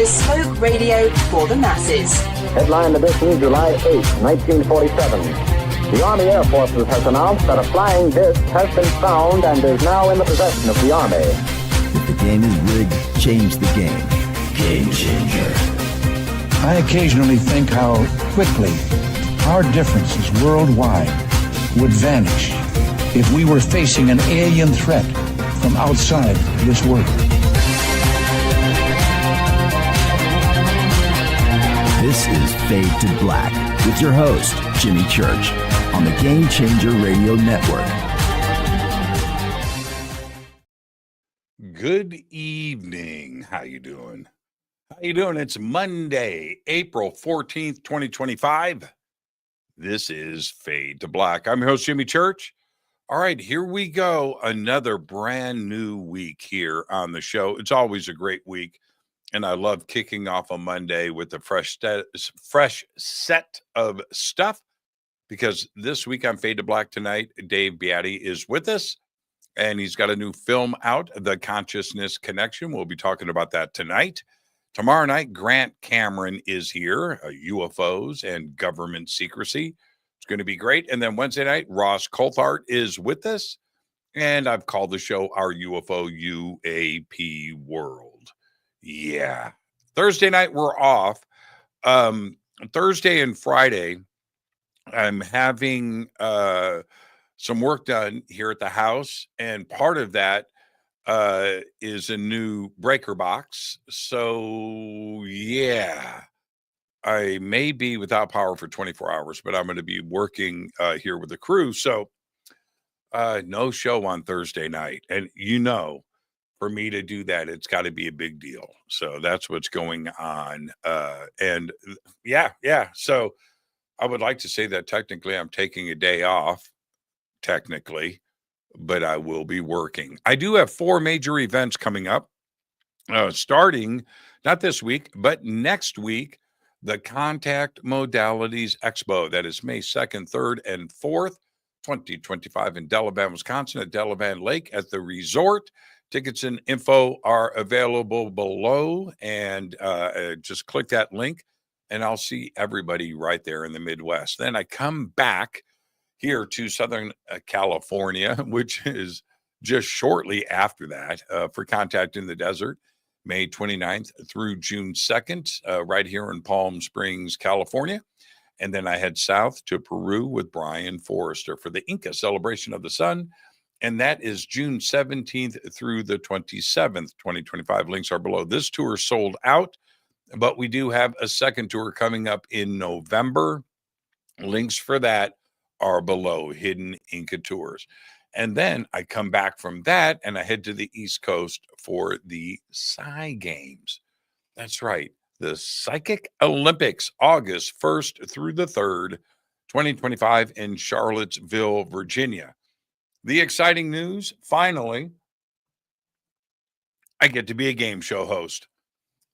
bespoke radio for the masses. Headline edition, July 8, 1947. The Army Air Forces has announced that a flying disc has been found and is now in the possession of the Army. If the game is rigged, change the game. Game changer. I occasionally think how quickly our differences worldwide would vanish if we were facing an alien threat from outside this world. This is Fade to Black with your host, Jimmy Church, on the Game Changer Radio Network. Good evening. How you doing? How you doing? It's Monday, April 14th, 2025. This is Fade to Black. I'm your host, Jimmy Church. All right, here we go. Another brand new week here on the show. It's always a great week, and I love kicking off a Monday with a fresh set of stuff, because this week on Fade to Black tonight, Dave Batty is with us, and he's got a new film out, The Consciousness Connection. We'll be talking about that tonight. Tomorrow night, Grant Cameron is here, UFOs and government secrecy. It's going to be great. And then Wednesday night, Ross Coulthart is with us, and I've called the show our UFO UAP World. Yeah. Thursday night, we're off. Thursday and Friday, I'm having some work done here at the house, and part of that is a new breaker box. So yeah, I may be without power for 24 hours, but I'm going to be working here with the crew. So no show on Thursday night. And for me to do that, it's got to be a big deal. So that's what's going on. And yeah. So I would like to say that technically I'm taking a day off, technically, but I will be working. I do have 4 major events coming up, starting not this week, but next week, the Contact Modalities XPO. That is May 2nd, 3rd, and 4th, 2025 in Delavan, Wisconsin, at Delavan Lake at the resort. Tickets and info are available below, and just click that link, and I'll see everybody right there in the Midwest. Then I come back here to Southern California, which is just shortly after that, for Contact in the Desert, May 29th through June 2nd, right here in Palm Springs, California. And then I head south to Peru with Brian Forrester for the Inca Celebration of the Sun. And that is June 17th through the 27th, 2025. Links are below. This tour sold out, but we do have a second tour coming up in November. Links for that are below, Hidden Inca Tours. And then I come back from that and I head to the East Coast for the Psy Games. That's right, the Psychic Olympics, August 1st through the 3rd, 2025 in Charlottesville, Virginia. The exciting news, finally, I get to be a game show host.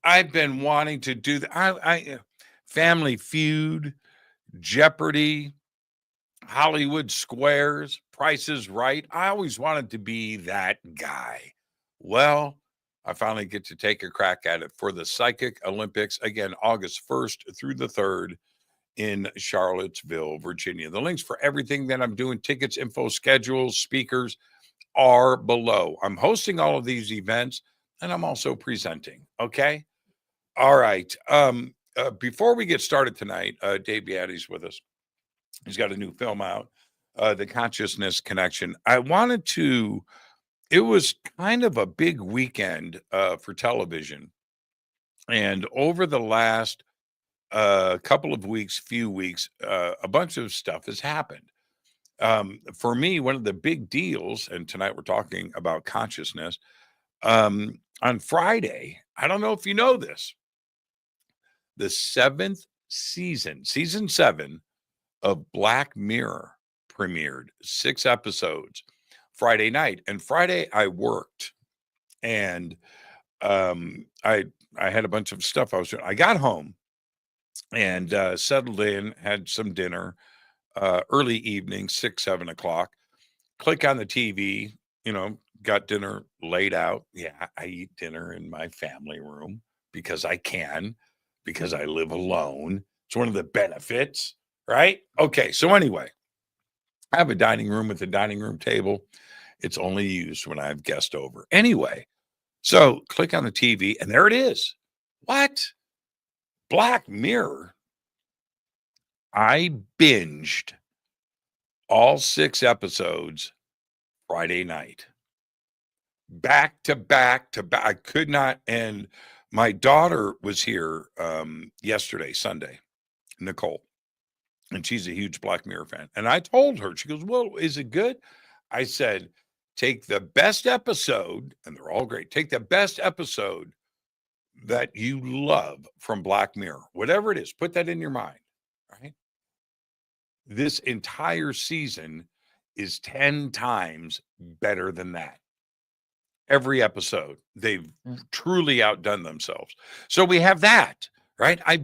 I've been wanting to do that. Family Feud, Jeopardy, Hollywood Squares, Price is Right. I always wanted to be that guy. Well, I finally get to take a crack at it for the Psychic Olympics, again, August 1st through the 3rd in Charlottesville, Virginia. The links for everything that I'm doing, tickets, info, schedules, speakers, are below. I'm hosting all of these events, and I'm also presenting, okay? All right. Before we get started tonight, Dave Batty's with us. He's got a new film out, The Consciousness Connection. It was kind of a big weekend for television. And over the last few weeks, a bunch of stuff has happened. For me, one of the big deals, and tonight we're talking about consciousness, on Friday, I don't know if you know this, the 7th season 7 of Black Mirror premiered, 6 episodes Friday night. And Friday I worked, and I had a bunch of stuff I was doing. I got home and settled in, had some dinner, early evening, 6-7 o'clock. Click on the TV, got dinner laid out. Yeah, I eat dinner in my family room. because I can, because I live alone. It's one of the benefits, right? Okay, so anyway, I have a dining room with a dining room table. It's only used when I have guests over. Anyway, so click on the TV, and there it is. What? Black Mirror. I binged all 6 episodes Friday night. Back to back to back. I could not. And my daughter was here yesterday, Sunday, Nicole, and she's a huge Black Mirror fan. And I told her, she goes, well, is it good? I said, take the best episode, and they're all great. Take the best episode that you love from Black Mirror, whatever it is, put that in your mind, right? This entire season is 10 times better than that. Every episode, they've truly outdone themselves. So we have that, right? I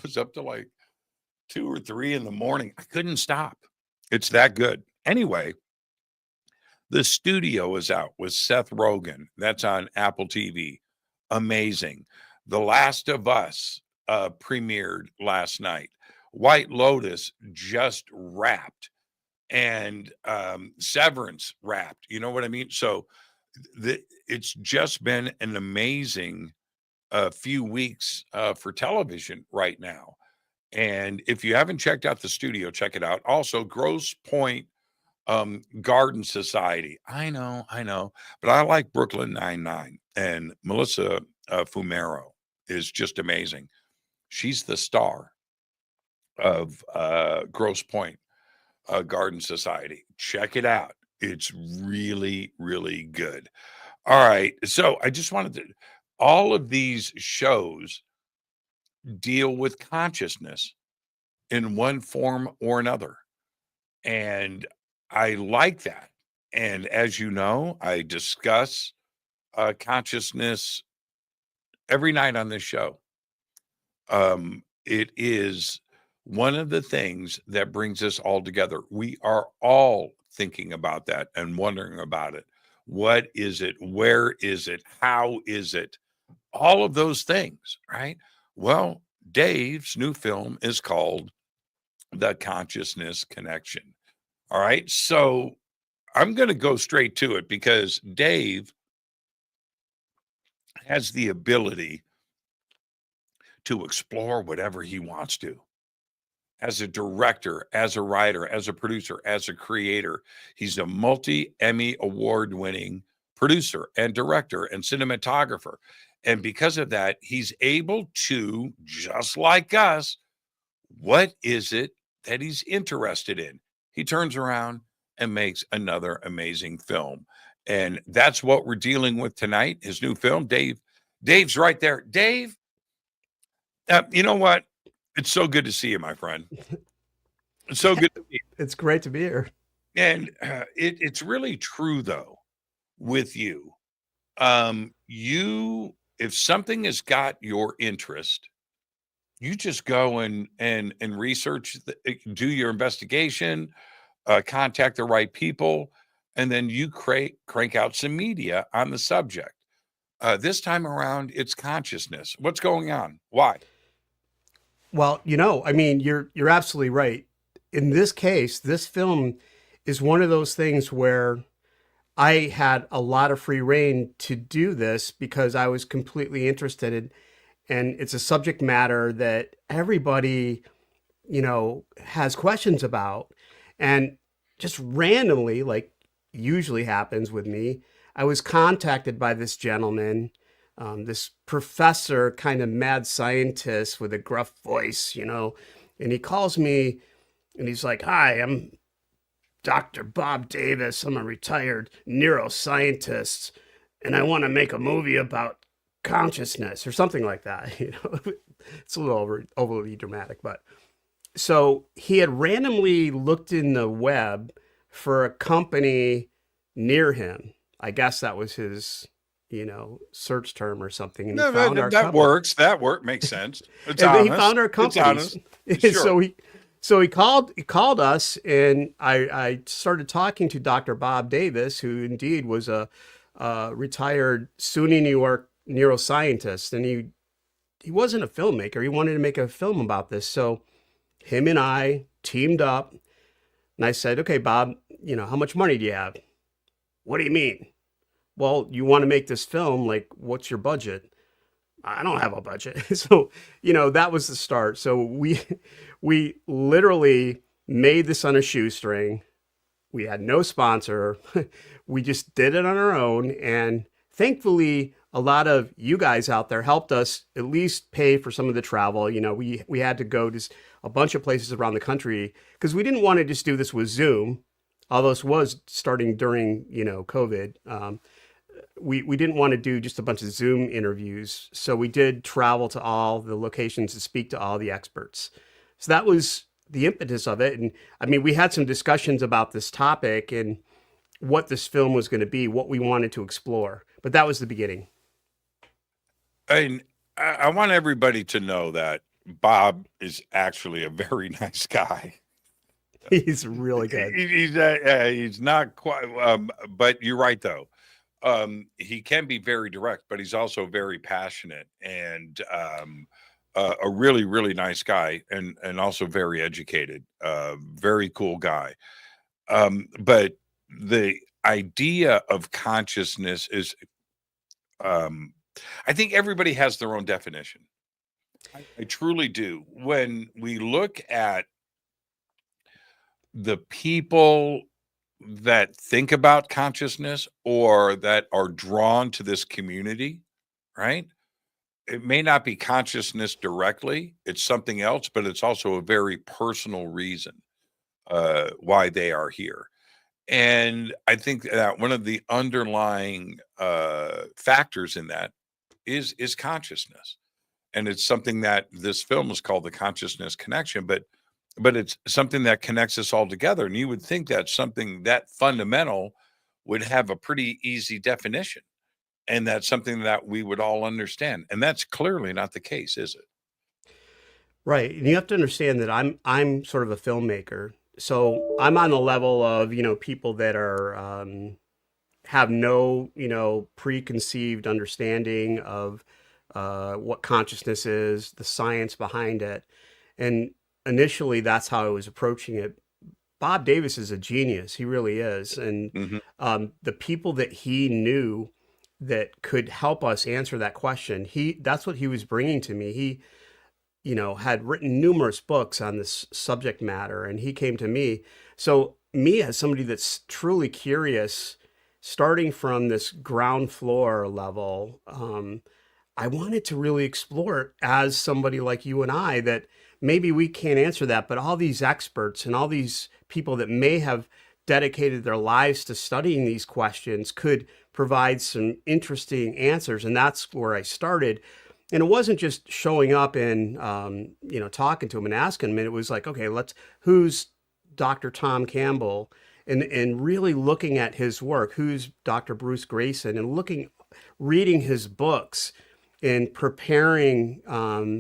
was up to like 2 or 3 in the morning. I couldn't stop. It's that good. Anyway, The Studio is out with Seth Rogen. That's on Apple TV. Amazing. The Last of Us premiered last night. White Lotus just wrapped, and Severance wrapped. You know what I mean? So it's just been an amazing few weeks for television right now. And if you haven't checked out The Studio, check it out. Also, Grosse Pointe Garden Society. I know, but I like Brooklyn Nine-Nine, and Melissa Fumero is just amazing. She's the star of Grosse Pointe Garden Society. Check it out. It's really, really good. All right. So I just wanted to, all of these shows deal with consciousness in one form or another. And I like that. And as you know, I discuss consciousness every night on this show. It is one of the things that brings us all together. We are all thinking about that and wondering about it. What is it? Where is it? How is it? All of those things, right? Well, Dave's new film is called The Consciousness Connection. All right. So I'm going to go straight to it because Dave has the ability to explore whatever he wants to. As a director, as a writer, as a producer, as a creator, he's a multi-Emmy award-winning producer and director and cinematographer. And because of that, he's able to, just like us, what is it that he's interested in? He turns around and makes another amazing film. And that's what we're dealing with tonight, his new film. Dave's right there. Dave, you know what? It's so good to see you, my friend. It's so good to see you. It's great to be here. And it's really true, though, with you. If something has got your interest, you just go and research, do your investigation, contact the right people, and then you crank out some media on the subject. This time around, it's consciousness. What's going on? Why? Well, I mean, you're absolutely right. In this case, this film is one of those things where I had a lot of free reign to do this because I was completely interested in, and it's a subject matter that everybody, has questions about. And just randomly, like usually happens with me, I was contacted by this gentleman, this professor, kind of mad scientist with a gruff voice, and he calls me and he's like, "Hi, I'm Dr. Bob Davis. I'm a retired neuroscientist, and I want to make a movie about consciousness," or something like that. It's a little overly dramatic, but so he had randomly looked in the web for a company near him. I guess that was his, search term or something. And No, he found our that company. works. That makes sense. It's and honest. he found our company. Sure. So he called us, and I started talking to Dr. Bob Davis, who indeed was a retired SUNY New York neuroscientist, and he he wasn't a filmmaker. He wanted to make a film about this. So him and I teamed up, and I said, okay, Bob, how much money do you have? What do you mean? Well, you want to make this film, like, what's your budget? I don't have a budget. So, that was the start. So we literally made this on a shoestring. We had no sponsor. We just did it on our own. And thankfully, a lot of you guys out there helped us at least pay for some of the travel. We had to go to a bunch of places around the country because we didn't want to just do this with Zoom, although this was starting during, COVID. We didn't want to do just a bunch of Zoom interviews. So we did travel to all the locations to speak to all the experts. So that was the impetus of it. And I mean, we had some discussions about this topic and what this film was going to be, what we wanted to explore. But that was the beginning. And I want everybody to know that Bob is actually a very nice guy. He's really good. He's not quite, but you're right though. He can be very direct, but he's also very passionate and a really, really nice guy, and also very educated, very cool guy. But the idea of consciousness is, I think everybody has their own definition. I truly do. When we look at the people that think about consciousness or that are drawn to this community, right? It may not be consciousness directly, it's something else, but it's also a very personal reason why they are here. And I think that one of the underlying factors in that is consciousness. And it's something that this film is called The Consciousness Connection, but it's something that connects us all together. And you would think that something that fundamental would have a pretty easy definition, and that's something that we would all understand. And that's clearly not the case, is it? Right. And you have to understand that I'm sort of a filmmaker. So I'm on the level of, people that are have no, preconceived understanding of what consciousness is, the science behind it. And initially, that's how I was approaching it. Bob Davis is a genius. He really is. And the people that he knew that could help us answer that question, that's what he was bringing to me. He, had written numerous books on this subject matter, and he came to me. So me, as somebody that's truly curious, starting from this ground floor level, I wanted to really explore it as somebody like you and I, that maybe we can't answer that, but all these experts and all these people that may have dedicated their lives to studying these questions could provide some interesting answers. And that's where I started. And it wasn't just showing up and, talking to him and asking him. And it was like, okay, who's Dr. Tom Campbell? And really looking at his work, who's Dr. Bruce Grayson, and reading his books and preparing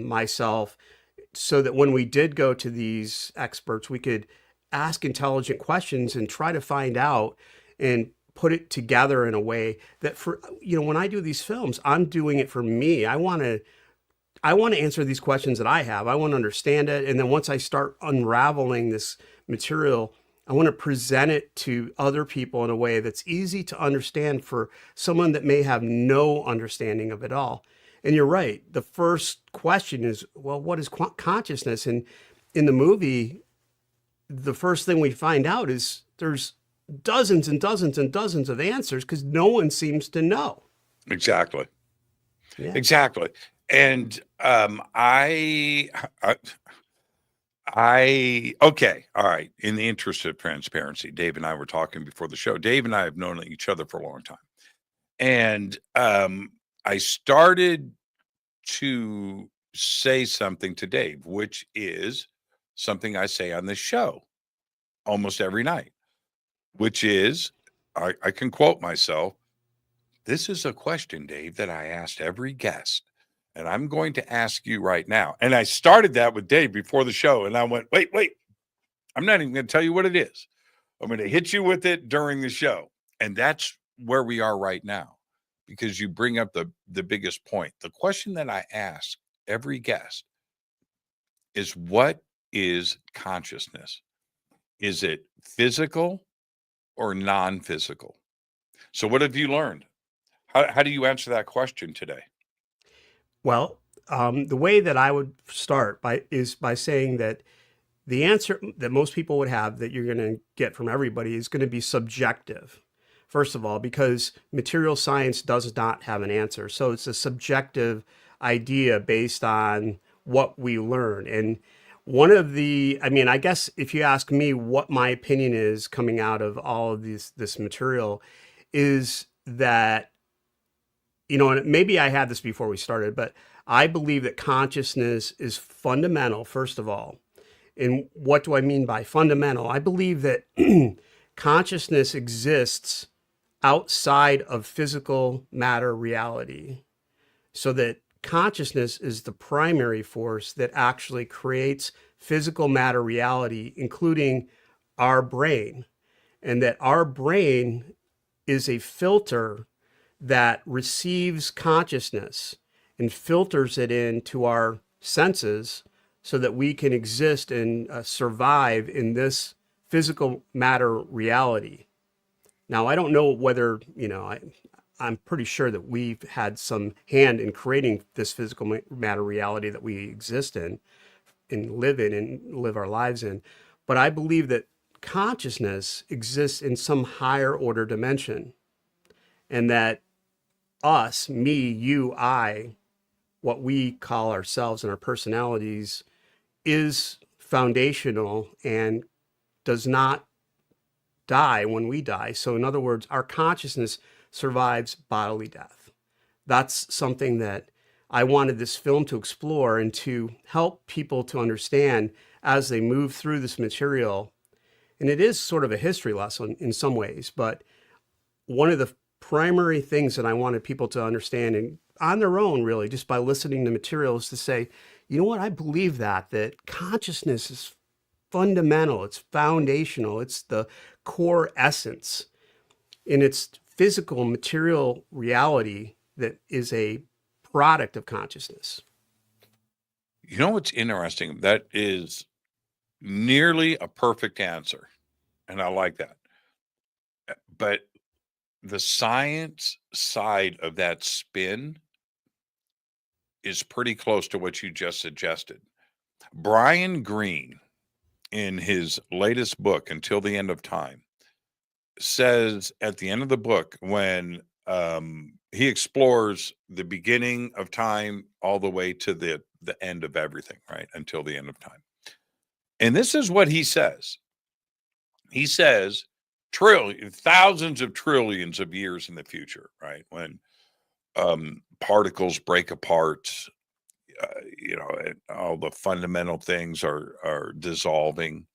myself so that when we did go to these experts, we could ask intelligent questions and try to find out and put it together in a way that when I do these films, I'm doing it for me. I want to answer these questions that I have. I want to understand it. And then once I start unraveling this material, I want to present it to other people in a way that's easy to understand for someone that may have no understanding of it all. And you're right. The first question is, well, what is consciousness? And in the movie, the first thing we find out is there's dozens and dozens and dozens of answers because no one seems to know. Exactly. Yeah. Exactly. And okay. All right. In the interest of transparency, Dave and I were talking before the show. Dave and I have known each other for a long time. And I started to say something to Dave, which is something I say on this show almost every night, which is, I can quote myself, "This is a question, Dave, that I asked every guest, and I'm going to ask you right now." And I started that with Dave before the show, and I went, wait, I'm not even going to tell you what it is. I'm going to hit you with it during the show. And that's where we are right now, because you bring up the biggest point. The question that I ask every guest is, what is consciousness? Is it physical or non-physical? So what have you learned? How do you answer that question today? Well, the way that I would start is by saying that the answer that most people would have that you're going to get from everybody is going to be subjective. First of all, because material science does not have an answer. So it's a subjective idea based on what we learn. And one of the, I mean, I guess if you ask me what my opinion is coming out of all of this material, is that, you know, and maybe I had this before we started, but I believe that consciousness is fundamental, first of all. And what do I mean by fundamental? I believe that consciousness exists outside of physical matter reality, so that consciousness is the primary force that actually creates physical matter reality, including our brain, and that our brain is a filter that receives consciousness and filters it into our senses so that we can exist and survive in this physical matter reality. Now, I don't know whether, you know, I'm pretty sure that we've had some hand in creating this physical matter reality that we exist in and live in and live our lives in. But I believe that consciousness exists in some higher order dimension, and that us, me, you, I, what we call ourselves and our personalities, is foundational and does not die when we die. So in other words, our consciousness survives bodily death. That's something that I wanted this film to explore and to help people to understand as they move through this material. And it is sort of a history lesson in some ways, but one of the primary things that I wanted people to understand, and on their own really, just by listening to material, is to say, you know what, I believe that consciousness is fundamental, it's foundational, it's the core essence in its physical material reality that is a product of consciousness. You know what's interesting? That is nearly a perfect answer. And I like that. But the science side of that spin is pretty close to what you just suggested. Brian Greene, in his latest book, Until the End of Time, says at the end of the book, when he explores the beginning of time all the way to the end of everything, right? Until the end of time. And this is what he says. He says, thousands of trillions of years in the future, right? When particles break apart, you know, and all the fundamental things are dissolving,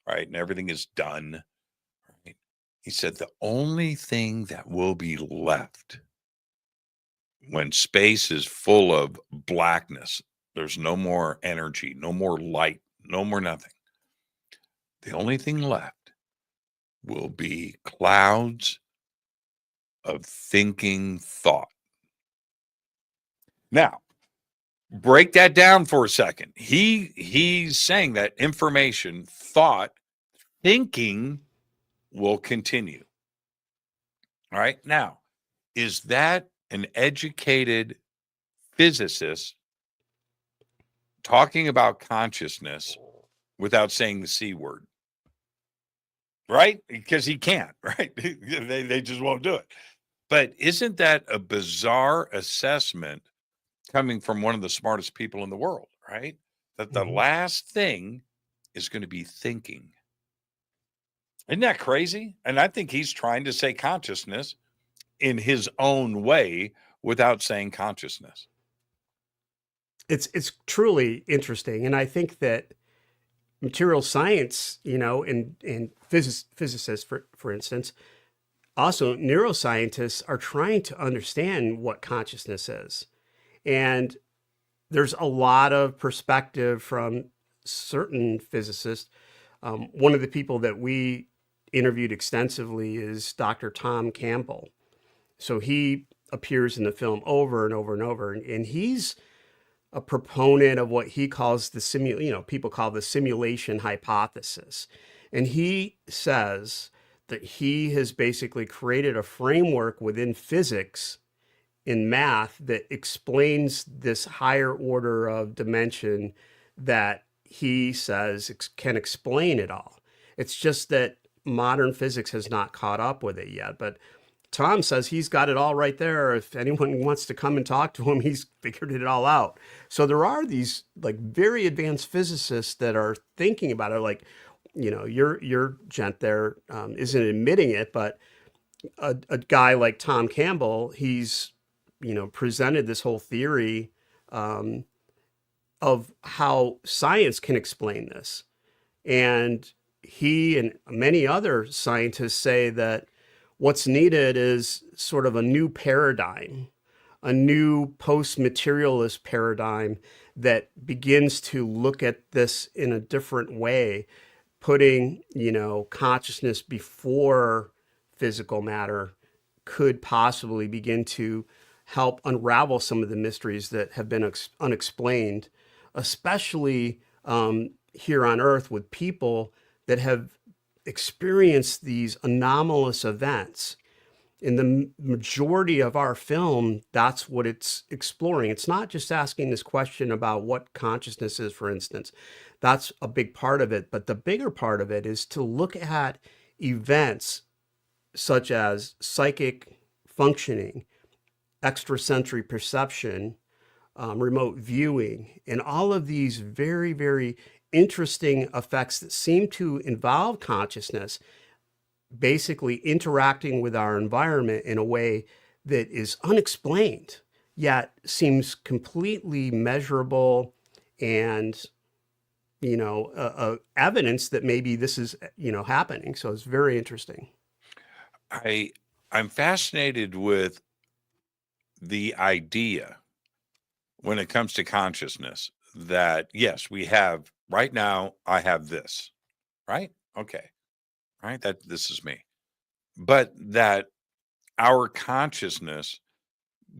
right? And everything is done. Right? He said the only thing that will be left when space is full of blackness, there's no more energy, no more light, no more nothing. The only thing left will be clouds of thinking thought. Now, break that down for a second. He's saying that information, thought, thinking will continue. All right. Now, is that an educated physicist talking about consciousness without saying the C word? Right? Because he can't, right? They just won't do it. But isn't that a bizarre assessment coming from one of the smartest people in the world, right? That the last thing is going to be thinking. Isn't that crazy? And I think he's trying to say consciousness in his own way without saying consciousness. It's truly interesting. And I think that material science, you know, and physicists, for instance, also neuroscientists are trying to understand what consciousness is. And there's a lot of perspective from certain physicists. One of the people that we interviewed extensively is Dr. Tom Campbell. So he appears in the film over and over and over, and he's a proponent of what he calls people call the simulation hypothesis. And he says that he has basically created a framework within physics in math that explains this higher order of dimension that he says can explain it all. It's just that modern physics has not caught up with it yet. But Tom says he's got it all right there. If anyone wants to come and talk to him, he's figured it all out. So there are these like very advanced physicists that are thinking about it. Like, your gent there isn't admitting it, but a guy like Tom Campbell, he's, presented this whole theory of how science can explain this. And he and many other scientists say that what's needed is sort of a new paradigm, a new post-materialist paradigm that begins to look at this in a different way, putting, consciousness before physical matter could possibly begin to help unravel some of the mysteries that have been unexplained, especially here on Earth with people that have experienced these anomalous events. In the majority of our film, that's what it's exploring. It's not just asking this question about what consciousness is, for instance. That's a big part of it. But the bigger part of it is to look at events such as psychic functioning, extrasensory perception, remote viewing, and all of these very, very interesting effects that seem to involve consciousness basically interacting with our environment in a way that is unexplained, yet seems completely measurable and, evidence that maybe this is, happening. So it's very interesting. I'm fascinated with the idea when it comes to consciousness that, yes, we have right now, I have this, right? Okay. Right. That this is me, but that our consciousness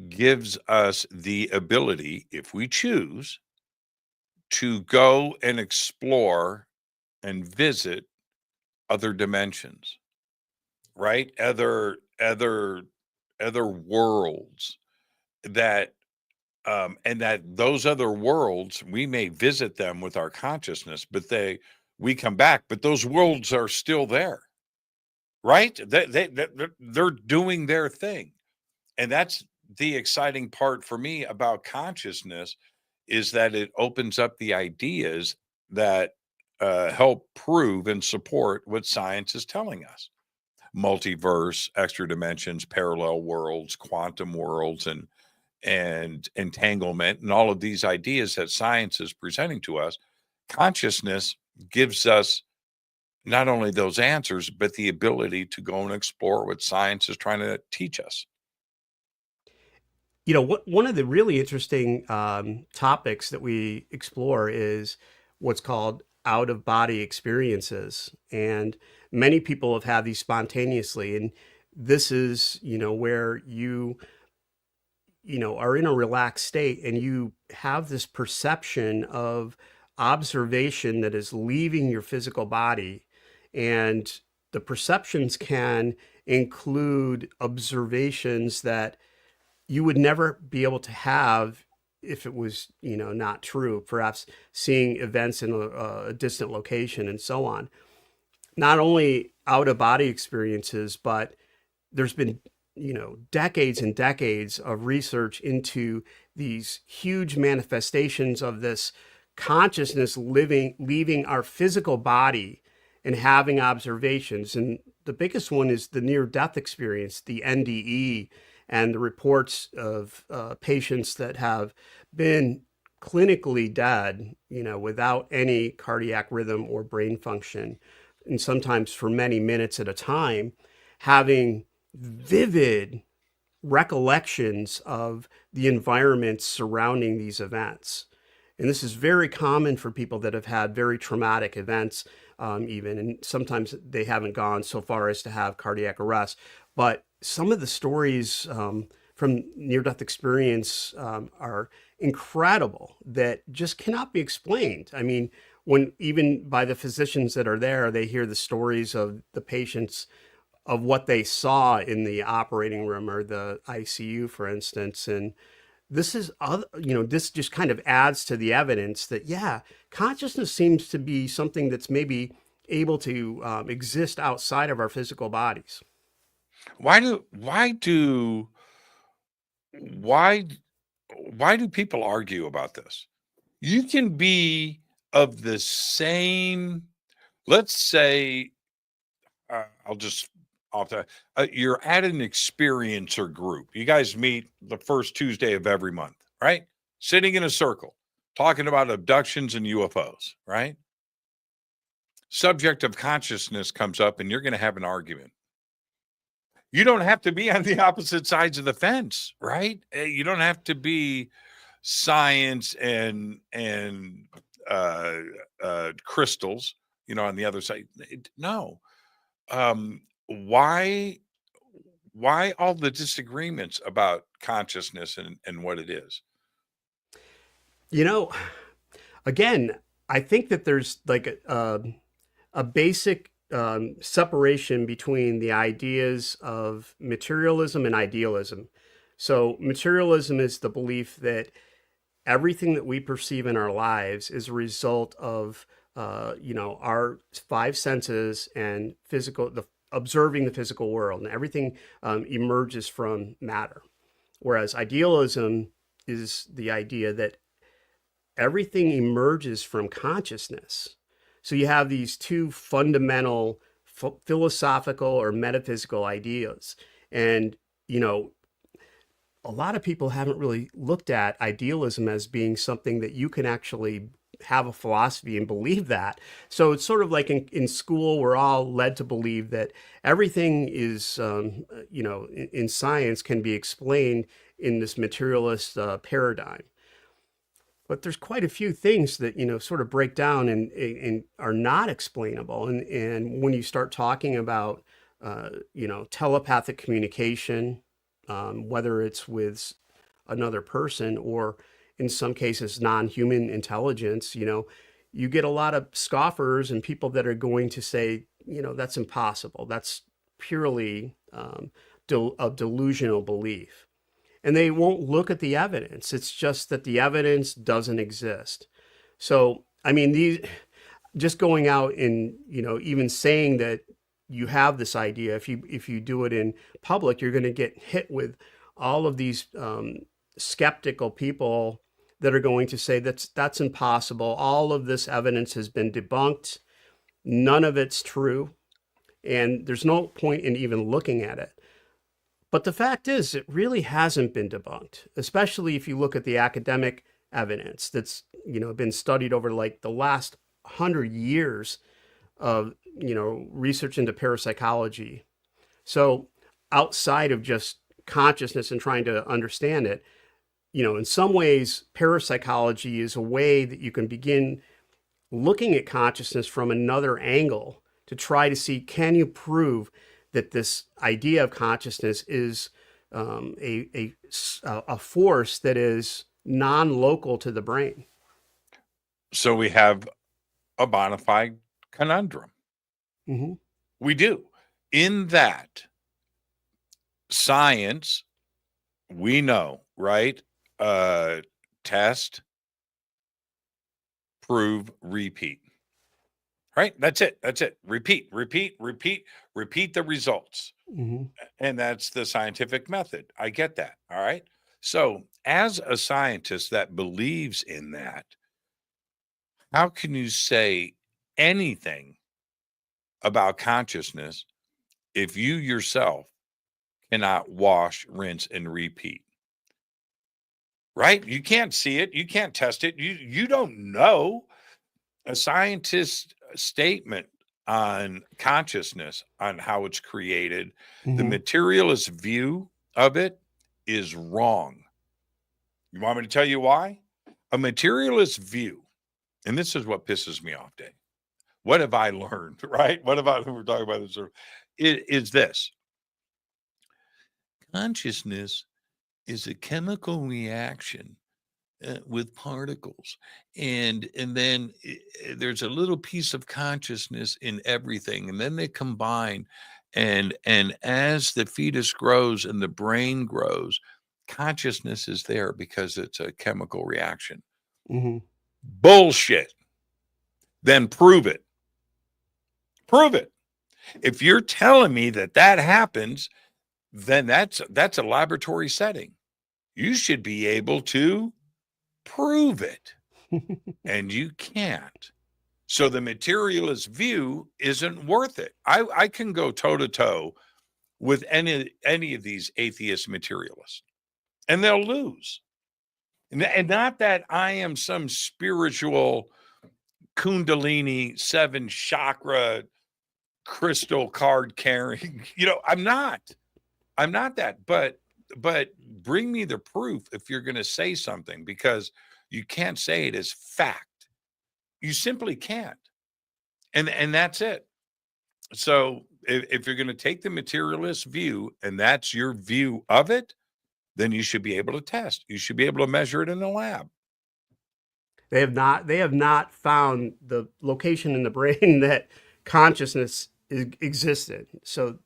gives us the ability, if we choose, to go and explore and visit other dimensions, right? Other worlds that and that those other worlds, we may visit them with our consciousness, but we come back, but those worlds are still there, right? They're doing their thing. And that's the exciting part for me about consciousness, is that it opens up the ideas that help prove and support what science is telling us. Multiverse, extra dimensions, parallel worlds, quantum worlds, and entanglement, and all of these ideas that science is presenting to us. Consciousness gives us not only those answers, but the ability to go and explore what science is trying to teach us. One of the really interesting topics that we explore is what's called out-of-body experiences. And many people have had these spontaneously. And this is, where you are in a relaxed state and you have this perception of observation that is leaving your physical body. And the perceptions can include observations that you would never be able to have if it was, not true, perhaps seeing events in a distant location and so on. Not only out of body experiences, but there's been, decades and decades of research into these huge manifestations of this consciousness leaving our physical body and having observations. And the biggest one is the near-death experience, the NDE, and the reports of patients that have been clinically dead, without any cardiac rhythm or brain function, and sometimes for many minutes at a time, having vivid recollections of the environment surrounding these events. And this is very common for people that have had very traumatic events, even, and sometimes they haven't gone so far as to have cardiac arrest. But some of the stories from from near-death experience are incredible that just cannot be explained. I mean, when even by the physicians that are there, they hear the stories of the patients of what they saw in the operating room or the ICU, for instance. And this is other, this just kind of adds to the evidence that, yeah, consciousness seems to be something that's maybe able to exist outside of our physical bodies. Why do people argue about this? You can be of the same, let's say, I'll just off the you're at an experiencer group. You guys meet the first Tuesday of every month, right? Sitting in a circle, talking about abductions and UFOs, right? Subject of consciousness comes up and you're going to have an argument. You don't have to be on the opposite sides of the fence, right? You don't have to be science and crystals, on the other side. No. Why all the disagreements about consciousness and what it is? Again, I think that there's like a basic separation between the ideas of materialism and idealism. So materialism is the belief that everything that we perceive in our lives is a result of our five senses and observing the physical world, and everything emerges from matter. Whereas idealism is the idea that everything emerges from consciousness. So you have these two fundamental philosophical or metaphysical ideas. And, a lot of people haven't really looked at idealism as being something that you can actually have a philosophy and believe that. So it's sort of like in school, we're all led to believe that everything is, in science can be explained in this materialist paradigm. But there's quite a few things that, sort of break down and are not explainable. And when you start talking about, telepathic communication, whether it's with another person or in some cases non-human intelligence, you get a lot of scoffers and people that are going to say, that's impossible. That's purely a delusional belief. And they won't look at the evidence. It's just that the evidence doesn't exist. So, I mean, these just going out and, even saying that you have this idea, if you do it in public, you're going to get hit with all of these skeptical people that are going to say that's impossible. All of this evidence has been debunked. None of it's true. And there's no point in even looking at it. But the fact is, it really hasn't been debunked, especially if you look at the academic evidence that's, been studied over like the last 100 years of, research into parapsychology. So outside of just consciousness and trying to understand it, in some ways, parapsychology is a way that you can begin looking at consciousness from another angle to try to see, can you prove that this idea of consciousness is a force that is non-local to the brain. So we have a bona fide conundrum. Mm-hmm. We do. In that science, we know, right? Test, prove, repeat. Right? That's it. Repeat the results. Mm-hmm. And that's the scientific method. I get that. All right. So as a scientist that believes in that, how can you say anything about consciousness if you yourself cannot wash, rinse, and repeat? Right? You can't see it. You can't test it. You don't know. A scientist's statement on consciousness, on how it's created, the materialist view of it is wrong. You want me to tell you why? A materialist view, and this is what pisses me off, Dave. What have I learned, right? What about who we're talking about this? It is this. Consciousness is a chemical reaction with particles, and then there's a little piece of consciousness in everything, and then they combine, and as the fetus grows and the brain grows, consciousness is there because it's a chemical reaction. Hmm. Bullshit. Then prove it. Prove it. If you're telling me that happens, then that's a laboratory setting. You should be able to prove it, and you can't. So the materialist view isn't worth it. I can go toe to toe with any of these atheist materialists, and they'll lose. And not that I am some spiritual Kundalini 7 chakra crystal card carrying. I'm not that. But bring me the proof if you're going to say something, because you can't say it as fact. You simply can't. And that's it. So if you're going to take the materialist view and that's your view of it, then you should be able to test. You should be able to measure it in the lab. They have not found the location in the brain that consciousness existed. So,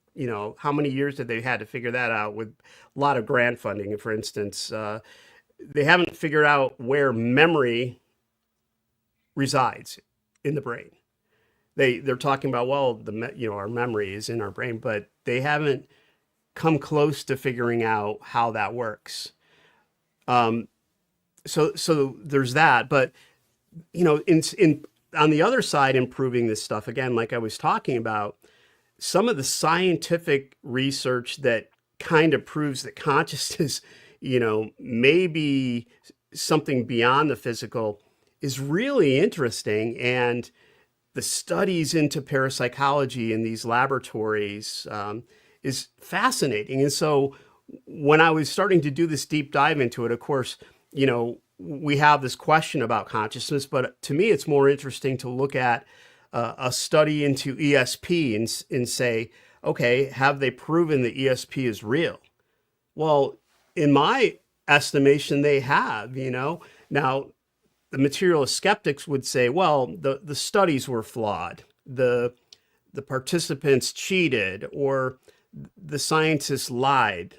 how many years did they had to figure that out with a lot of grant funding, for instance? They haven't figured out where memory resides in the brain. They're talking about, well, our memory is in our brain, but they haven't come close to figuring out how that works. So there's that, but in on the other side, improving this stuff again, like I was talking about, some of the scientific research that kind of proves that consciousness, may be something beyond the physical is really interesting. And the studies into parapsychology in these laboratories is fascinating. And so when I was starting to do this deep dive into it, of course, we have this question about consciousness, but to me, it's more interesting to look at a study into ESP and say, okay, have they proven that ESP is real? Well, in my estimation, they have, Now, the materialist skeptics would say, well, the studies were flawed. The participants cheated, or the scientists lied.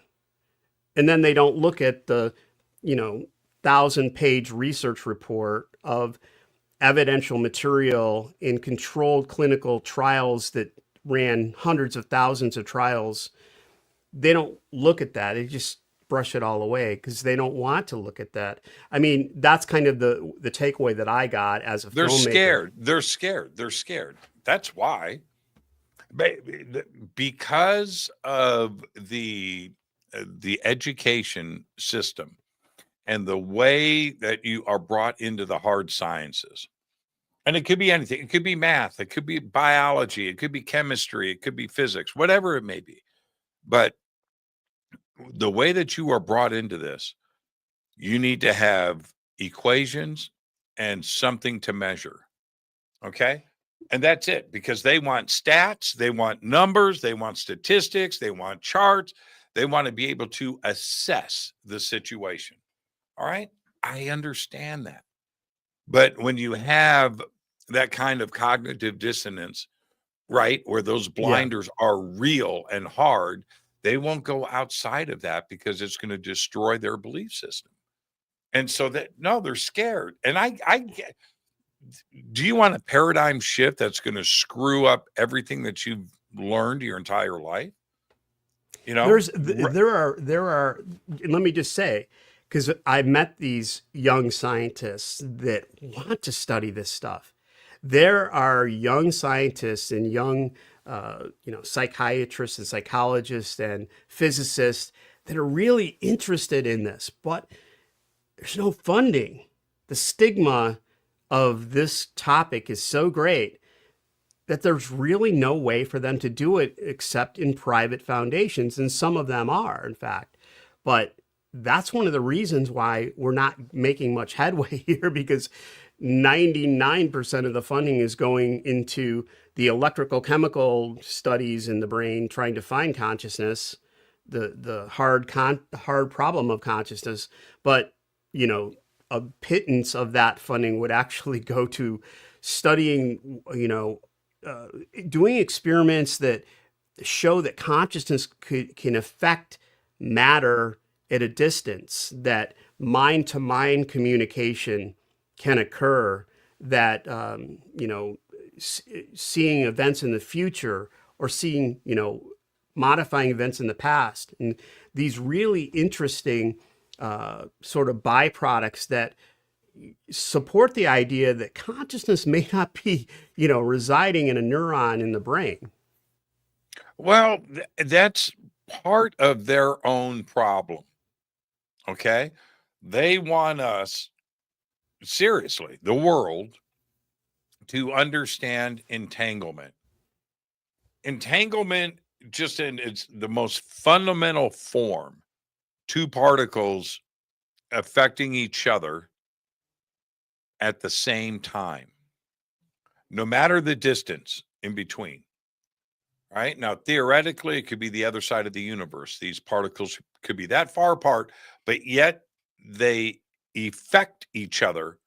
And then they don't look at the, 1,000-page research report of evidential material in controlled clinical trials that ran hundreds of thousands of trials. They don't look at that. They just brush it all away because they don't want to look at that. I mean, that's kind of the takeaway that I got as a filmmaker. They're scared. That's why. Because of the education system and the way that you are brought into the hard sciences. And it could be anything. It could be math. It could be biology. It could be chemistry. It could be physics, whatever it may be. But the way that you are brought into this, you need to have equations and something to measure. Okay? And that's it, because they want stats, they want numbers, they want statistics, they want charts. They want to be able to assess the situation. All right? I understand that. But when you have that kind of cognitive dissonance, right, where those blinders are real and hard, they won't go outside of that because it's going to destroy their belief system. And so they're scared. And I get, do you want a paradigm shift that's going to screw up everything that you've learned your entire life? There are, let me just say, because I met these young scientists that want to study this stuff. There are young scientists and young, psychiatrists and psychologists and physicists that are really interested in this, but there's no funding. The stigma of this topic is so great that there's really no way for them to do it except in private foundations. And some of them are, in fact. But that's one of the reasons why we're not making much headway here, because 99% of the funding is going into the electrical chemical studies in the brain, trying to find consciousness. the hard problem of consciousness, but a pittance of that funding would actually go to studying, doing experiments that show that consciousness can affect matter at a distance, that mind-to-mind communication can occur, that seeing events in the future or seeing modifying events in the past, and these really interesting sort of byproducts that support the idea that consciousness may not be residing in a neuron in the brain. Well, that's part of their own problem. Okay. They want us, seriously, the world, to understand entanglement. Entanglement, just in its the most fundamental form, two particles affecting each other at the same time, no matter the distance in between. Right? Now, theoretically, it could be the other side of the universe. These particles could be that far apart, but yet they affect each other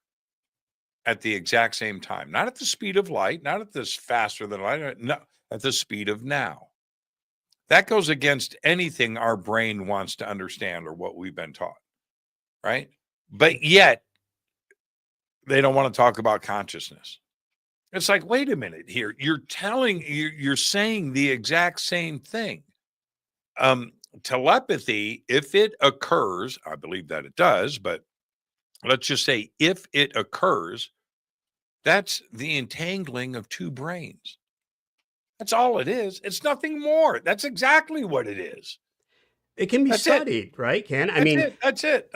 at the exact same time. Not at the speed of light, not at this faster than light, no, at the speed of now. That goes against anything our brain wants to understand or what we've been taught, right? But yet, they don't want to talk about consciousness. It's like, wait a minute here. You're saying the exact same thing. Telepathy, if it occurs, I believe that it does, but let's just say if it occurs, that's the entangling of two brains. That's all it is. It's nothing more. That's exactly what it is. It can be studied, right, Ken? That's it.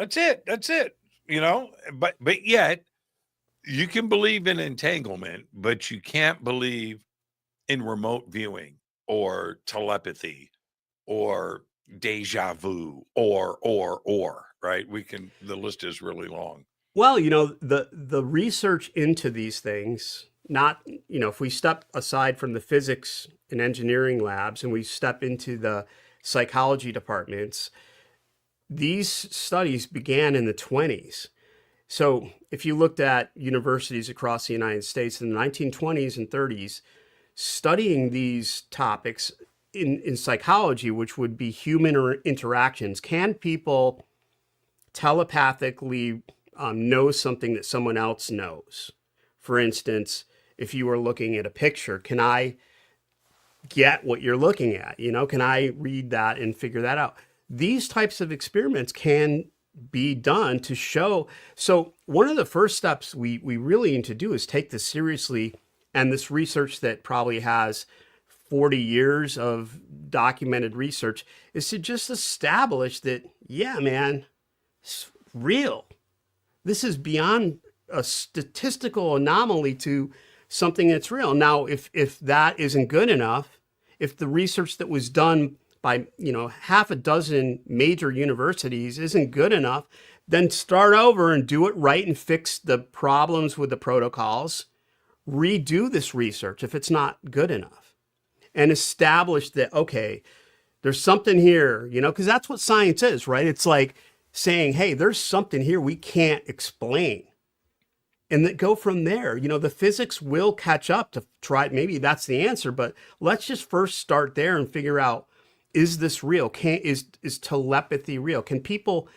But yet, you can believe in entanglement, but you can't believe in remote viewing or telepathy or deja vu or, right? The list is really long. Well, the research into these things, not, if we step aside from the physics and engineering labs and we step into the psychology departments, these studies began in the 1920s. So if you looked at universities across the United States in the 1920s and 30s, studying these topics in psychology, which would be human interactions, can people telepathically know something that someone else knows? For instance, if you were looking at a picture, can I get what you're looking at? Can I read that and figure that out? These types of experiments can be done to show. So one of the first steps we really need to do is take this seriously. And this research that probably has 40 years of documented research is to just establish that, yeah, man, it's real. This is beyond a statistical anomaly to something that's real. Now, if that isn't good enough, if the research that was done by half a dozen major universities isn't good enough, then start over and do it right and fix the problems with the protocols. Redo this research if it's not good enough, and establish that, okay, there's something here, because that's what science is, right? It's like saying, hey, there's something here we can't explain. And that go from there. The physics will catch up to try, maybe that's the answer, but let's just first start there and figure out, is this real? Is telepathy real? Can people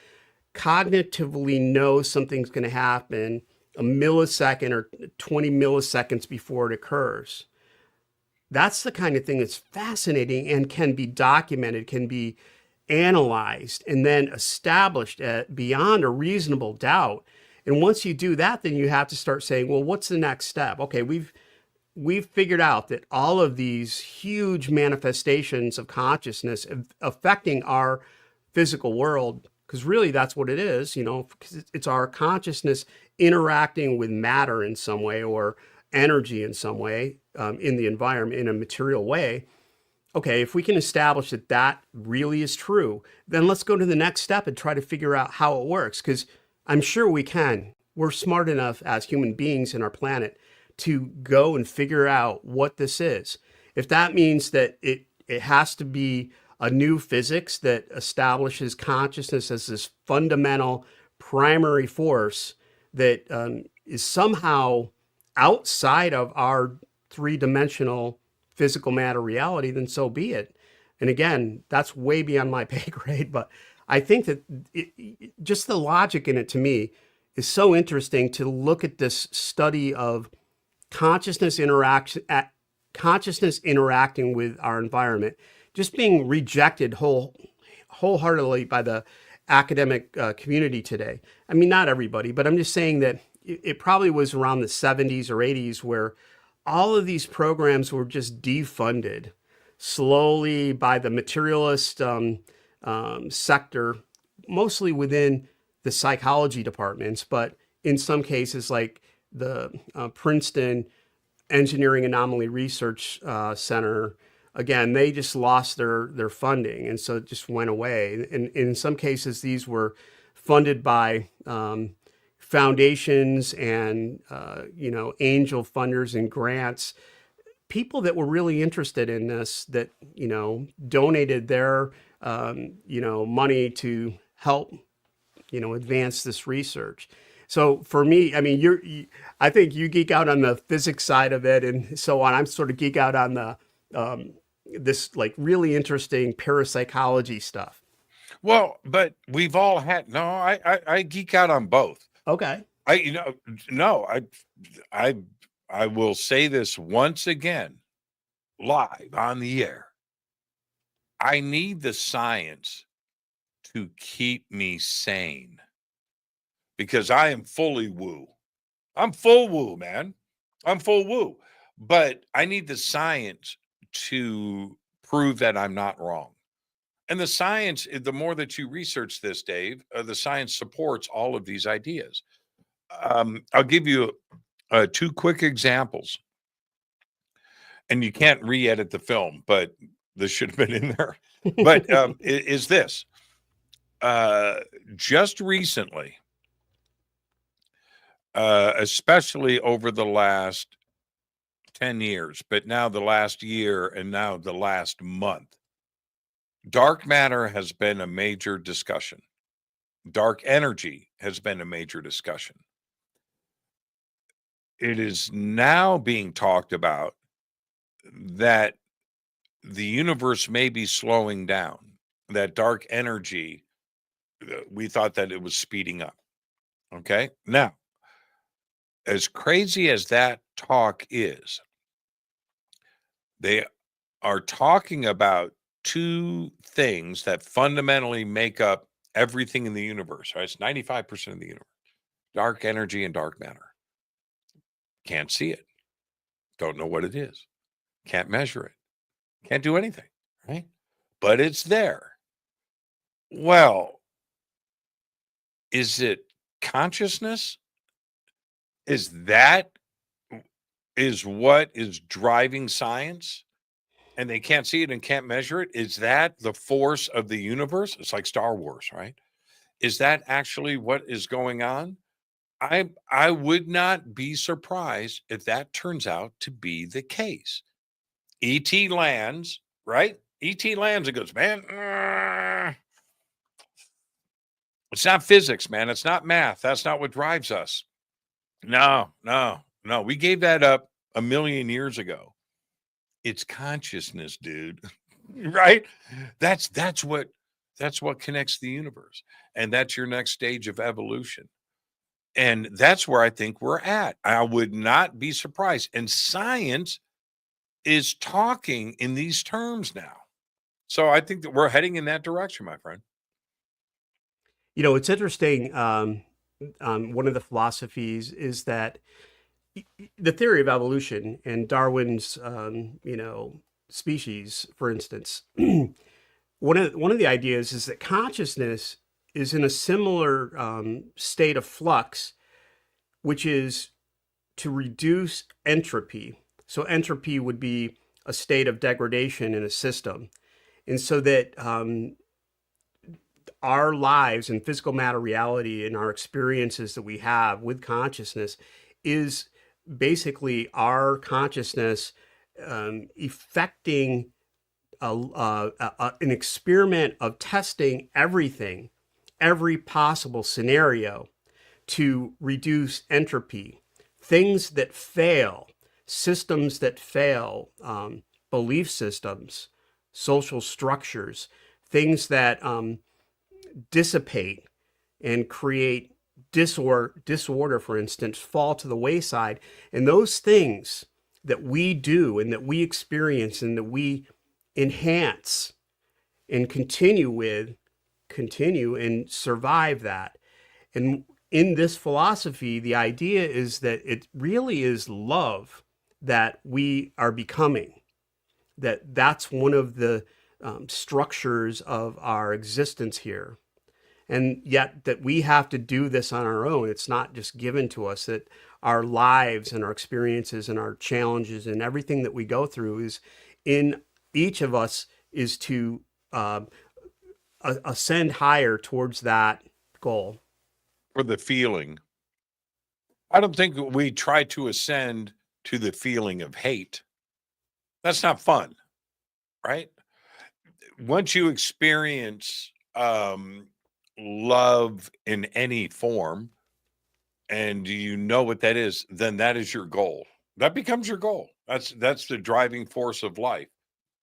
cognitively know something's going to happen a millisecond or 20 milliseconds before it occurs? That's the kind of thing that's fascinating and can be documented, can be analyzed, and then established beyond a reasonable doubt. And once you do that, then you have to start saying, well, what's the next step? Okay, we've figured out that all of these huge manifestations of consciousness affecting our physical world, because really that's what it is, because it's our consciousness interacting with matter in some way or energy in some way in the environment in a material way. Okay, if we can establish that that really is true, then let's go to the next step and try to figure out how it works, because I'm sure we can. We're smart enough as human beings in our planet to go and figure out what this is. If that means that it has to be a new physics that establishes consciousness as this fundamental primary force that is somehow outside of our three-dimensional physical matter reality, then so be it. And again, that's way beyond my pay grade, but I think that just the logic in it to me is so interesting to look at this study of consciousness interacting with our environment, just being rejected wholeheartedly by the academic community today. I mean, not everybody, but I'm just saying that it probably was around the 70s or 80s where all of these programs were just defunded slowly by the materialist sector, mostly within the psychology departments, but in some cases like the Princeton Engineering Anomaly Research Center, again, they just lost their funding, and so it just went away. And in some cases, these were funded by foundations and angel funders and grants, people that were really interested in this, that donated their money to help advance this research. So for me, I mean, I think you geek out on the physics side of it and so on. I'm sort of geek out on the this like really interesting parapsychology stuff. Well, but we've all had I geek out on both. Okay. I will say this once again, live on the air. I need the science to keep me sane because I am fully woo. I'm full woo, man. I'm full woo. But I need the science to prove that I'm not wrong. And the science, the more that you research this, Dave, the science supports all of these ideas. I'll give you two quick examples. And you can't re-edit the film, but this should have been in there. But is this just recently, especially over the last 10 years, but now the last year and now the last month, dark matter has been a major discussion. Dark energy has been a major discussion. It is now being talked about that the universe may be slowing down, that dark energy, we thought that it was speeding up. Okay. Now, as crazy as that talk is, they are talking about two things that fundamentally make up everything in the universe, right? It's 95% of the universe, dark energy and dark matter. Can't see it. Don't know what it is. Can't measure it. Can't do anything, right? But it's there. Well, is it consciousness? Is what is driving science? And they can't see it and can't measure it? Is that the force of the universe? It's like Star Wars, right? Is that actually what is going on? I would not be surprised if that turns out to be the case. ET lands, right? ET lands and goes, man, it's not physics, man. It's not math. That's not what drives us. No. We gave that up 1 million years ago. It's consciousness, dude. Right? That's what connects the universe. And that's your next stage of evolution. And that's where I think we're at. I would not be surprised. And science is talking in these terms now. So I think that we're heading in that direction, my friend. It's interesting. One of the philosophies is that the theory of evolution and Darwin's, species, for instance, one of the ideas is that consciousness is in a similar state of flux, which is to reduce entropy. So entropy would be a state of degradation in a system. And so that our lives and physical matter reality and our experiences that we have with consciousness is basically our consciousness affecting an experiment of testing everything, every possible scenario to reduce entropy, things that fail, systems that fail, belief systems, social structures, things that dissipate and create disorder, for instance, fall to the wayside. And those things that we do and that we experience and that we enhance and continue and survive that. And in this philosophy, the idea is that it really is love that we are becoming, that's one of the structures of our existence here. And yet that we have to do this on our own. It's not just given to us, that our lives and our experiences and our challenges and everything that we go through is in each of us is to ascend higher towards that goal. For the feeling, I don't think we try to ascend to the feeling of hate. That's not fun, right? Once you experience love in any form, and you know what that is, then that is your goal. That becomes your goal. That's the driving force of life.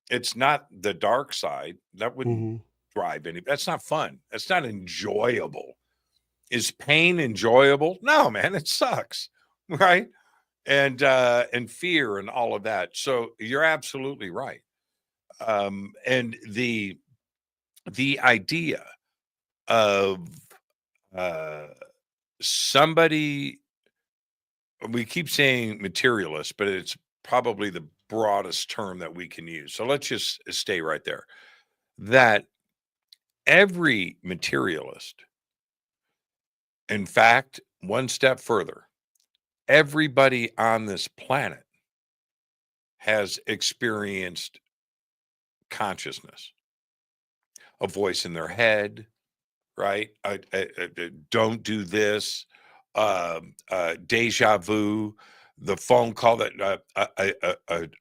It's not the dark side. That wouldn't drive any. That's not fun. That's not enjoyable. Is pain enjoyable? No, man, it sucks, right? And fear and all of that. So you're absolutely right. And the idea of somebody, we keep saying materialist, but it's probably the broadest term that we can use. So let's just stay right there. That every materialist, in fact, one step further, everybody on this planet has experienced consciousness, a voice in their head, right? Don't do this, deja vu, the phone call, that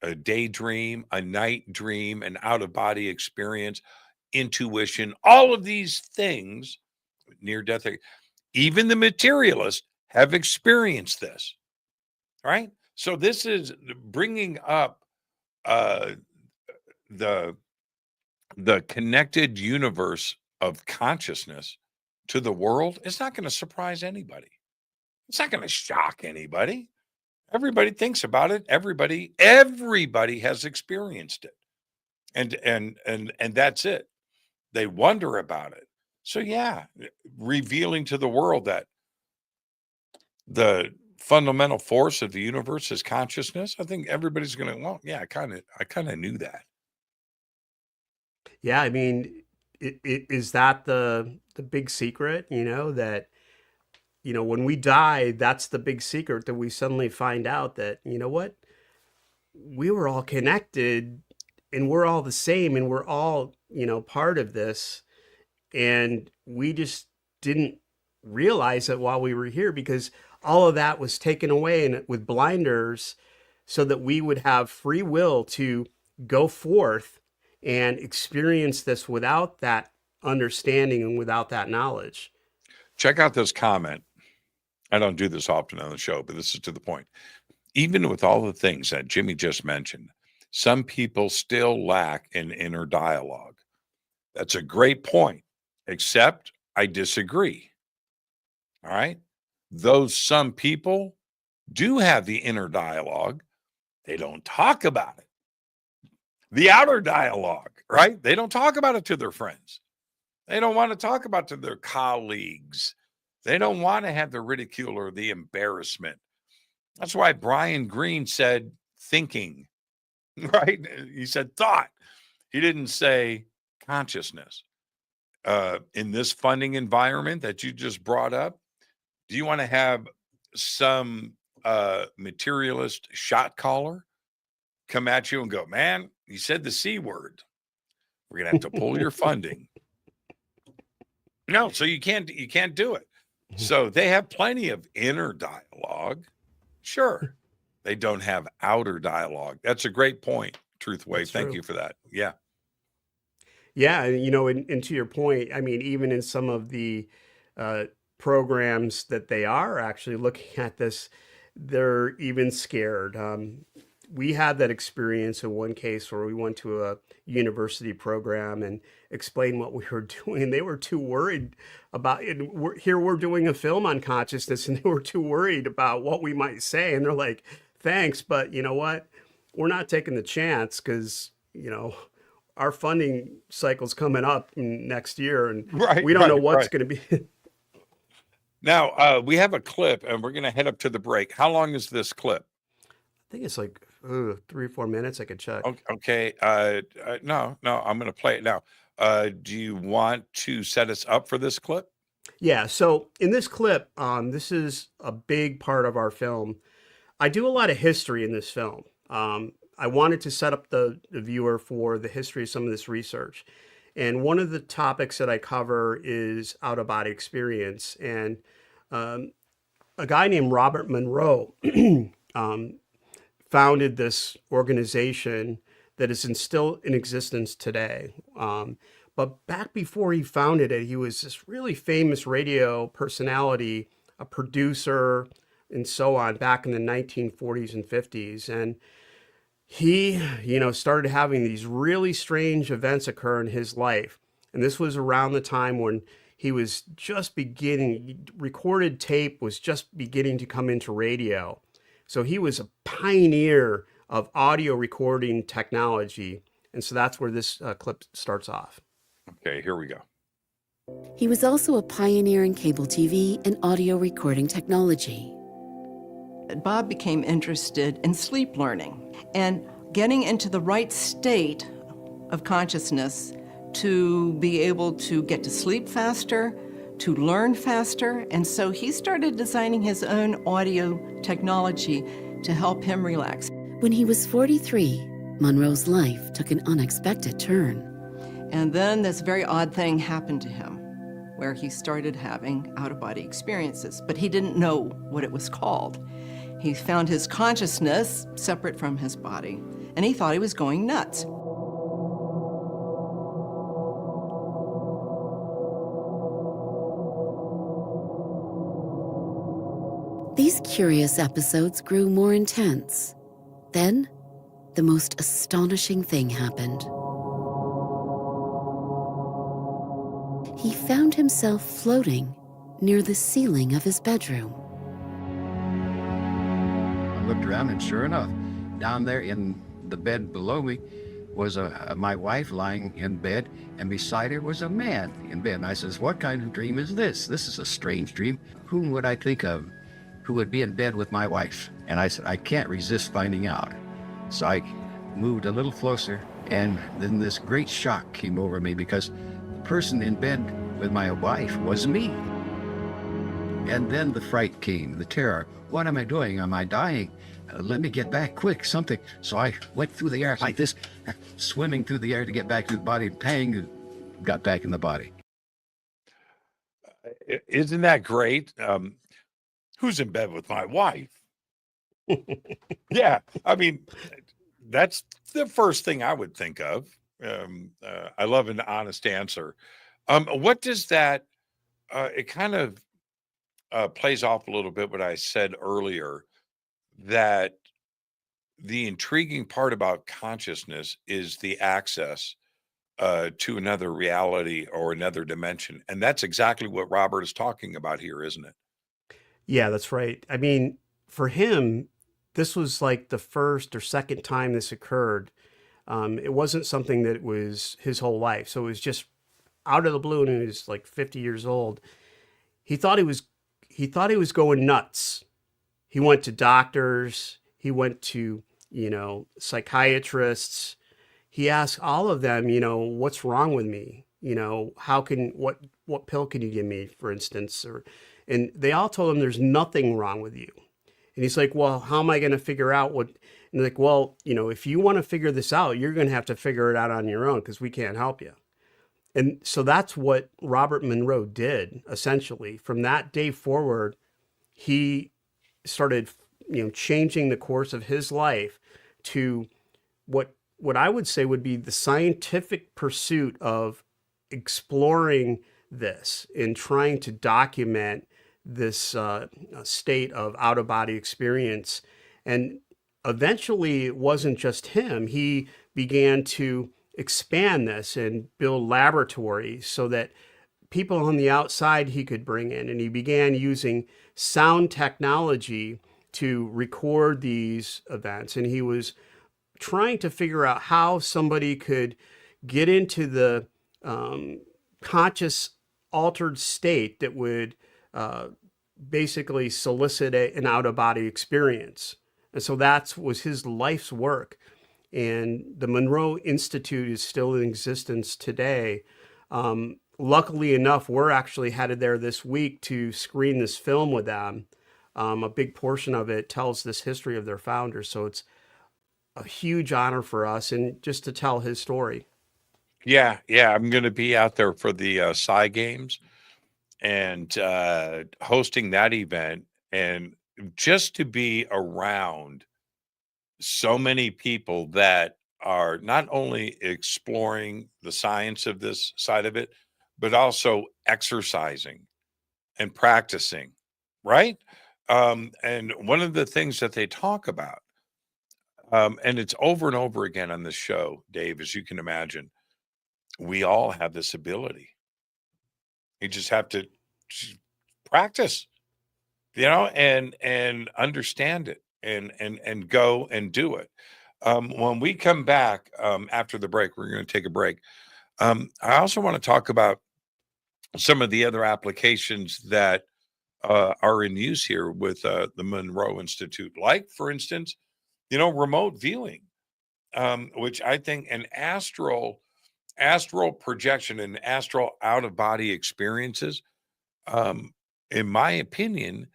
a daydream, a night dream, an out-of-body experience, intuition, all of these things, near-death. Even the materialists have experienced this, right? So this is bringing up the connected universe of consciousness to the world. It's not going to surprise anybody. It's not going to shock anybody. Everybody thinks about it. Everybody has experienced it, and that's it. They wonder about it. So yeah, revealing to the world that the fundamental force of the universe is consciousness. I think everybody's going to, well, yeah, I kind of knew that. Yeah, I mean, is that the big secret? That when we die, that's the big secret, that we suddenly find out that what, we were all connected, and we're all the same, and we're all part of this. And we just didn't realize it while we were here, because all of that was taken away and with blinders, so that we would have free will to go forth and experience this without that understanding and without that knowledge. Check out this comment. I don't do this often on the show, but this is to the point. Even with all the things that Jimmy just mentioned, some people still lack an inner dialogue. That's a great point. Except I disagree. All right. Those some people do have the inner dialogue. They don't talk about it. The outer dialogue, right? They don't talk about it to their friends. They don't want to talk about it to their colleagues. They don't want to have the ridicule or the embarrassment. That's why Brian Greene said thinking, right? He said thought. He didn't say consciousness. In this funding environment that you just brought up, do you want to have some materialist shot caller come at you and go, man, you said the C word, we're gonna have to pull your funding? No, so you can't do it. So they have plenty of inner dialogue. Sure. They don't have outer dialogue. That's a great point, Truthwave. Thank you for that. Yeah. Yeah, and and to your point, I mean, even in some of the uh, programs that they are actually looking at this, they're even scared. We had that experience in one case where we went to a university program and explained what we were doing, and they were too worried about it. Here we're doing a film on consciousness, and they were too worried about what we might say, and they're like, "Thanks, but you know what? We're not taking the chance because our funding cycle's coming up next year, and Right, we don't know right, what's right. going to be." I Now, we have a clip and we're going to head up to the break. How long is this clip? think it's like 3 or 4 minutes. I could check. Okay. No, I'm going to play it now. Do you want to set us up for this clip? Yeah. So in this clip, this is a big part of our film. I do a lot of history in this film. I wanted to set up the viewer for the history of some of this research. And one of the topics that I cover is out of body experience. And um, a guy named Robert Monroe um, founded this organization that is still in existence today. But back before he founded it, he was this really famous radio personality, a producer, and so on back in the 1940s and 50s. And he, started having these really strange events occur in his life. And this was around the time when he was just beginning, recorded tape was just beginning to come into radio. So he was a pioneer of audio recording technology. And so that's where this clip starts off. Okay, here we go. He was also a pioneer in cable TV and audio recording technology. Bob became interested in sleep learning and getting into the right state of consciousness to be able to get to sleep faster, to learn faster, and so he started designing his own audio technology to help him relax. When he was 43, Monroe's life took an unexpected turn. And then this very odd thing happened to him, where he started having out-of-body experiences, but he didn't know what it was called. He found his consciousness separate from his body, and he thought he was going nuts. These curious episodes grew more intense. Then, the most astonishing thing happened. He found himself floating near the ceiling of his bedroom. I looked around, and sure enough, down there in the bed below me was my wife lying in bed, and beside her was a man in bed. And I says, "What kind of dream is this? This is a strange dream. Whom would I think of who would be in bed with my wife?" And I said, "I can't resist finding out." So I moved a little closer, and then this great shock came over me because the person in bed with my wife was me. And then the fright came, the terror. What am I doing? Am I dying? Let me get back quick, something. So I went through the air like this, swimming through the air to get back to the body. Bang, got back in the body. Isn't that great? Who's in bed with my wife? Yeah, I mean, that's the first thing I would think of. I love an honest answer. What does that, it kind of plays off a little bit what I said earlier, that the intriguing part about consciousness is the access to another reality or another dimension. And that's exactly what Robert is talking about here, isn't it? Yeah, that's right. I mean, for him, this was like the first or second time this occurred. It wasn't something that was his whole life. So it was just out of the blue, and he was like 50 years old. He thought he was going nuts. He went to doctors. He went to, psychiatrists. He asked all of them, what's wrong with me? What pill can you give me, for instance? And they all told him there's nothing wrong with you. And he's like, well, how am I going to figure out what? And they're like, well, if you want to figure this out, you're going to have to figure it out on your own because we can't help you. And so that's what Robert Monroe did, essentially. From that day forward, he started, changing the course of his life to what what I would say would be the scientific pursuit of exploring this and trying to document this state of out of body experience. And eventually, it wasn't just him. He began to expand this and build laboratories so that people on the outside he could bring in. And he began using sound technology to record these events. And he was trying to figure out how somebody could get into the conscious altered state that would basically solicit an out-of-body experience. And so that was his life's work. And the Monroe Institute is still in existence today. Luckily enough, we're actually headed there this week to screen this film with them. A big portion of it tells this history of their founders. So it's a huge honor for us, and just to tell his story. Yeah, I'm going to be out there for the Psy Games and hosting that event, and just to be around so many people that are not only exploring the science of this side of it, but also exercising and practicing, right? And one of the things that they talk about, and it's over and over again on this show, Dave, as you can imagine, we all have this ability. You just have to practice, and understand it and go and do it. When we come back after the break, we're going to take a break. I also want to talk about some of the other applications that are in use here with the Monroe Institute, like, for instance, remote viewing, which I think an astral projection and astral out-of-body experiences, in my opinion,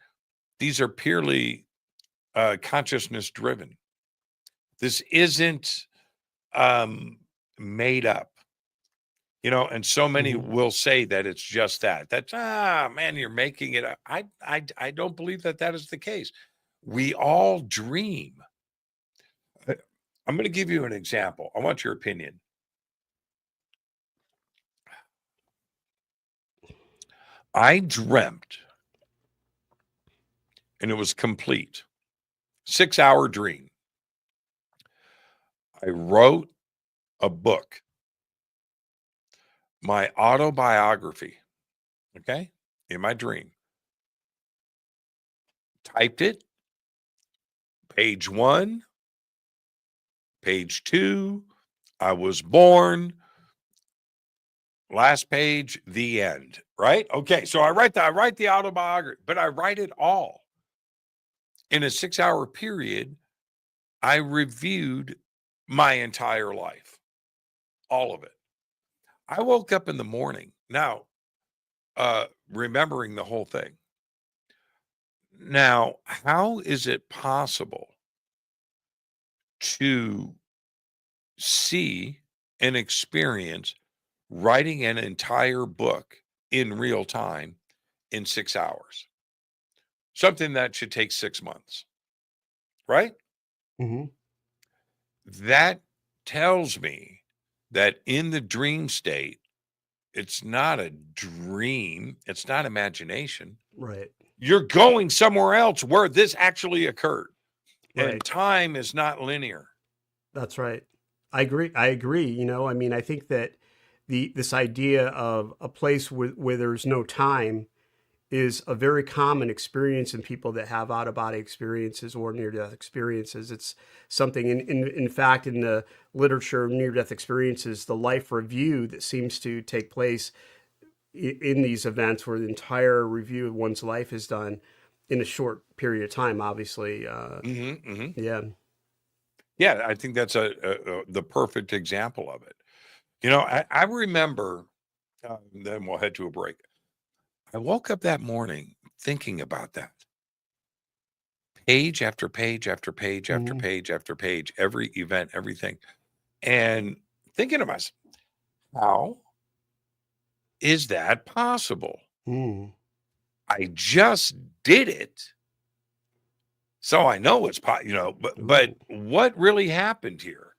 these are purely consciousness driven. This isn't made up, and so many will say that it's just that. That's, man, you're making it up. I don't believe that is the case. We all dream. I'm going to give you an example. I want your opinion. I dreamt, and it was complete, 6-hour dream. I wrote a book, my autobiography, okay, in my dream. Typed it, page 1, page 2, I was born, last page, the end, right? Okay, so I write the autobiography, but I write it all. In a 6-hour period, I reviewed my entire life, all of it. I woke up in the morning, now, remembering the whole thing. Now, how is it possible to see and experience writing an entire book in real time in 6 hours? Something that should take 6 months, right? Mm-hmm. That tells me that in the dream state, it's not a dream, it's not imagination. Right. You're going somewhere else where this actually occurred. Right. And time is not linear. That's right. I agree. I mean, I think that this idea of a place where there's no time is a very common experience in people that have out-of-body experiences or near-death experiences. It's something, in fact, in the literature of near-death experiences, the life review that seems to take place in these events where the entire review of one's life is done in a short period of time, obviously. Yeah. Yeah, I think that's the perfect example of it. I remember, then we'll head to a break. I woke up that morning thinking about that. Page after page after page after page after page, every event, everything. And thinking to myself, how is that possible? I just did it. So I know it's but what really happened here?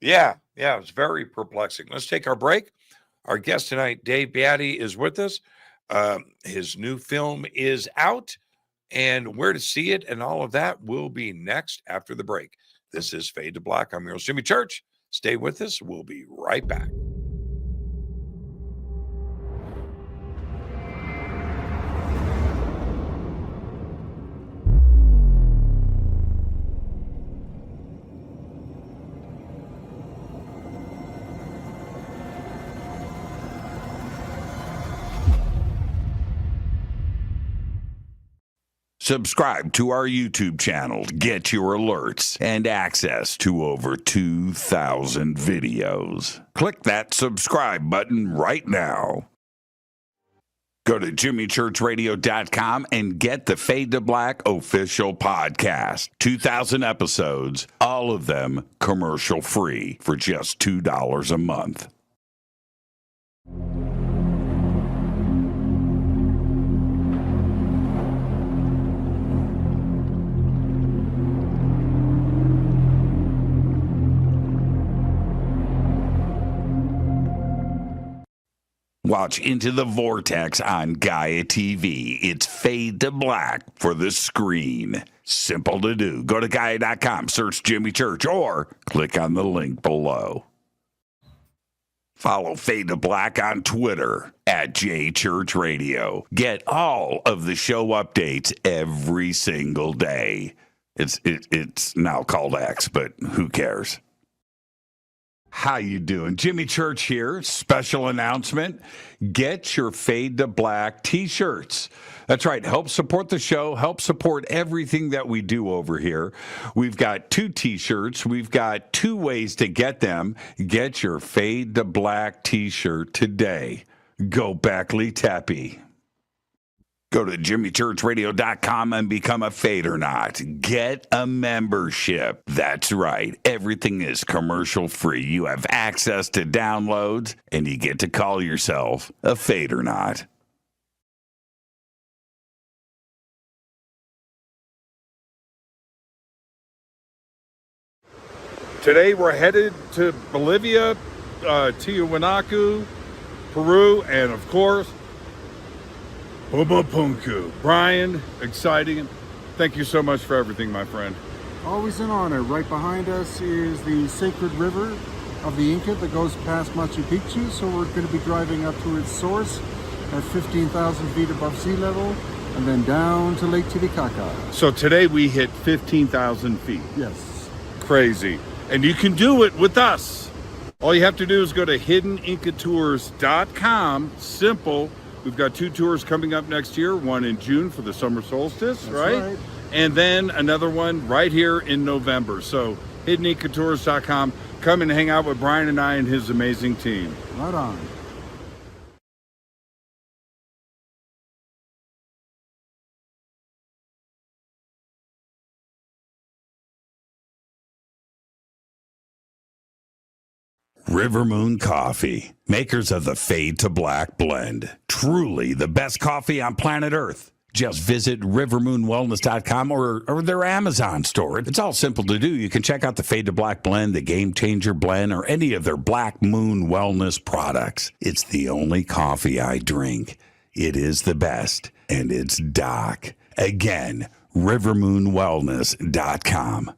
Yeah, it's very perplexing. Let's take our break. Our guest tonight, Dave Batty, is with us. His new film is out, and where to see it and all of that will be next after the break. This is Fade to Black. I'm your host, Jimmy Church. Stay with us. We'll be right back. Subscribe to our YouTube channel to get your alerts and access to over 2,000 videos. Click that subscribe button right now. Go to jimmychurchradio.com and get the Fade to Black official podcast. 2,000 episodes, all of them commercial free for just $2 a month. Watch Into the Vortex on Gaia TV. It's Fade to Black for the screen. Simple to do. Go to Gaia.com, search Jimmy Church, or click on the link below. Follow Fade to Black on Twitter at JChurchRadio. Get all of the show updates every single day. It's now called X, but who cares? How you doing? Jimmy Church here. Special announcement. Get your Fade to Black t-shirts. That's right. Help support the show. Help support everything that we do over here. We've got 2 t-shirts. We've got 2 ways to get them. Get your Fade to Black t-shirt today. Go Backley Tappy. Go to jimmychurchradio.com and become a Fadernaut. Get a membership. That's right. Everything is commercial free. You have access to downloads, and you get to call yourself a Fadernaut. Today we're headed to Bolivia, Tiwanaku, Peru, and of course, Pumapunku. Brian, exciting. Thank you so much for everything, my friend. Always an honor. Right behind us is the sacred river of the Inca that goes past Machu Picchu. So we're going to be driving up to its source at 15,000 feet above sea level and then down to Lake Titicaca. So today we hit 15,000 feet. Yes. Crazy. And you can do it with us. All you have to do is go to hiddenincatours.com. Simple. We've got 2 tours coming up next year, one in June for the summer solstice, That's right? And then another one right here in November. So hiddenincatours.com. Come and hang out with Brian and I and his amazing team. Right on. River Moon Coffee, makers of the Fade to Black blend. Truly the best coffee on planet Earth. Just visit rivermoonwellness.com or their Amazon store. It's all simple to do. You can check out the Fade to Black blend, the Game Changer blend, or any of their Black Moon Wellness products. It's the only coffee I drink. It is the best, and it's Doc. Again, rivermoonwellness.com.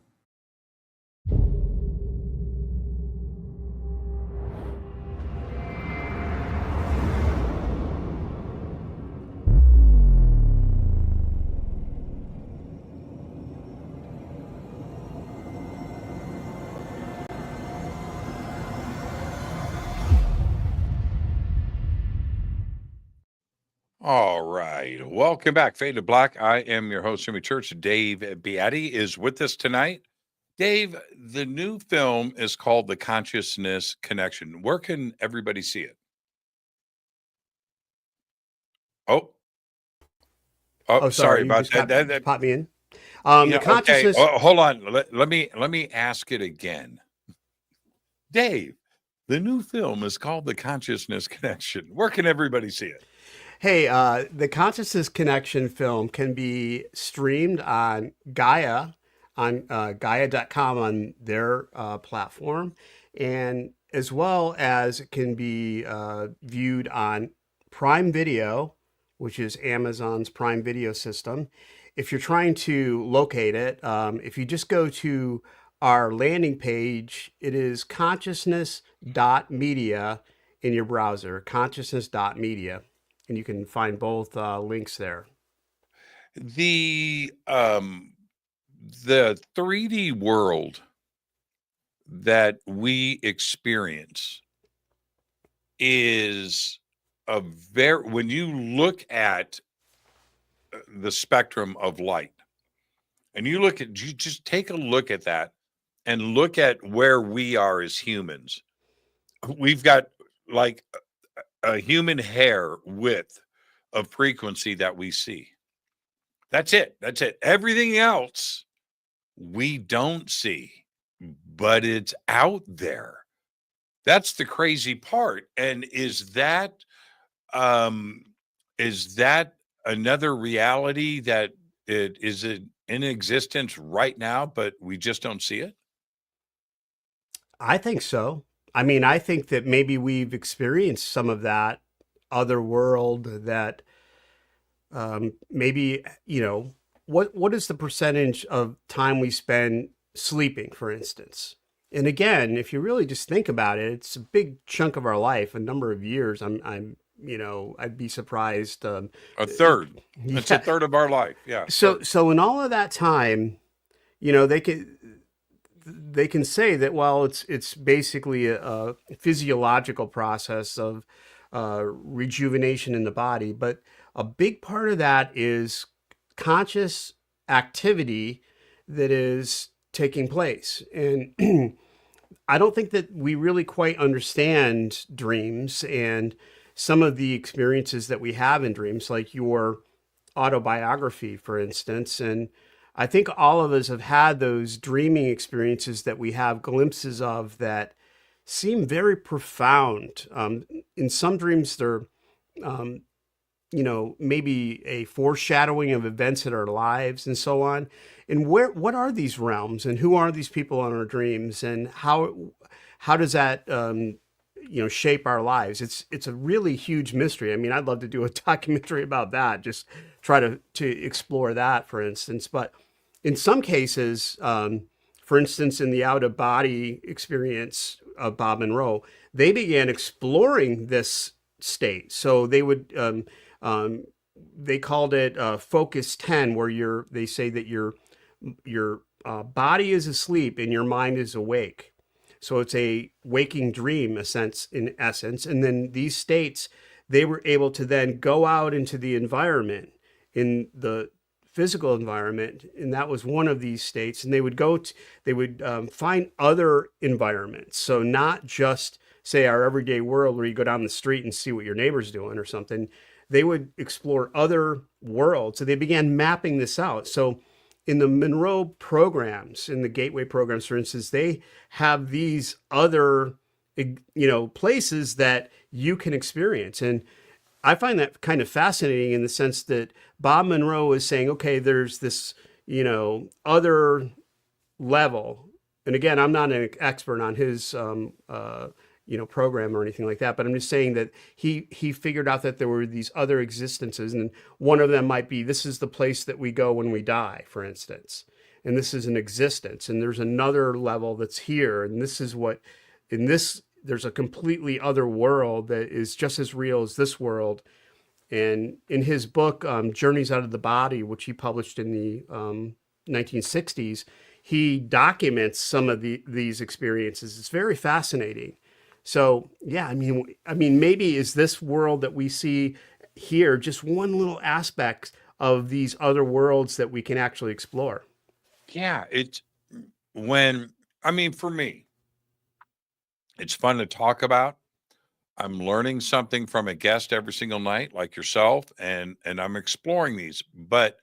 All right. Welcome back. Fade to Black. I am your host, Jimmy Church. Dave Beaty is with us tonight. Dave, the new film is called The Consciousness Connection. Where can everybody see it? Oh, sorry about that. That popped me in. The consciousness. Okay. Oh, hold on. Let me ask it again. Dave, the new film is called The Consciousness Connection. Where can everybody see it? Hey, the Consciousness Connection film can be streamed on Gaia, on Gaia.com on their platform. and as well as it can be viewed on Prime Video, which is Amazon's Prime Video system. If you're trying to locate it, if you just go to our landing page, it is consciousness.media in your browser, consciousness.media, and you can find both links there. The 3D world that we experience is when you look at the spectrum of light, and you just take a look at that and look at where we are as humans. We've got like a human hair width of frequency that we see. That's it. Everything else we don't see, but it's out there. That's the crazy part. And is that another reality that it is in existence right now, but we just don't see it? I think so. I mean, I think that maybe we've experienced some of that other world that maybe, what is the percentage of time we spend sleeping, for instance? And again, if you really just think about it, it's a big chunk of our life, a number of years. I'd be surprised. A third. Yeah. It's a third of our life. Yeah. So in all of that time, they can say that, well, it's basically a physiological process of rejuvenation in the body, but a big part of that is conscious activity that is taking place. And I don't think that we really quite understand dreams and some of the experiences that we have in dreams, like your autobiography, for instance. And I think all of us have had those dreaming experiences that we have glimpses of that seem very profound. In some dreams, they're, maybe a foreshadowing of events in our lives and so on. And what are these realms, and who are these people in our dreams, and how does that shape our lives? It's a really huge mystery. I mean, I'd love to do a documentary about that, just try to explore that, for instance. But in some cases, for instance, in the out-of-body experience of Bob Monroe, they began exploring this state. So they would they called it Focus 10, where they say that your body is asleep and your mind is awake. So it's a waking dream, in essence. And then these states, they were able to then go out into the environment, in the physical environment, and that was one of these states. And they would find other environments. So not just, say, our everyday world where you go down the street and see what your neighbor's doing or something. They would explore other worlds. So they began mapping this out. So in the Monroe programs, in the Gateway programs, for instance, they have these other, places that you can experience. And I find that kind of fascinating in the sense that Bob Monroe is saying, okay, there's this, other level. And again, I'm not an expert on his, program or anything like that, but I'm just saying that he figured out that there were these other existences, and one of them might be, this is the place that we go when we die, for instance, and this is an existence, and there's another level that's here, and this is what, there's a completely other world that is just as real as this world. And in his book, Journeys Out of the Body, which he published in the 1960s, he documents some of these experiences. It's very fascinating. So, yeah, I mean, maybe is this world that we see here just one little aspect of these other worlds that we can actually explore? Yeah, for me, it's fun to talk about. I'm learning something from a guest every single night, like yourself, and I'm exploring these, but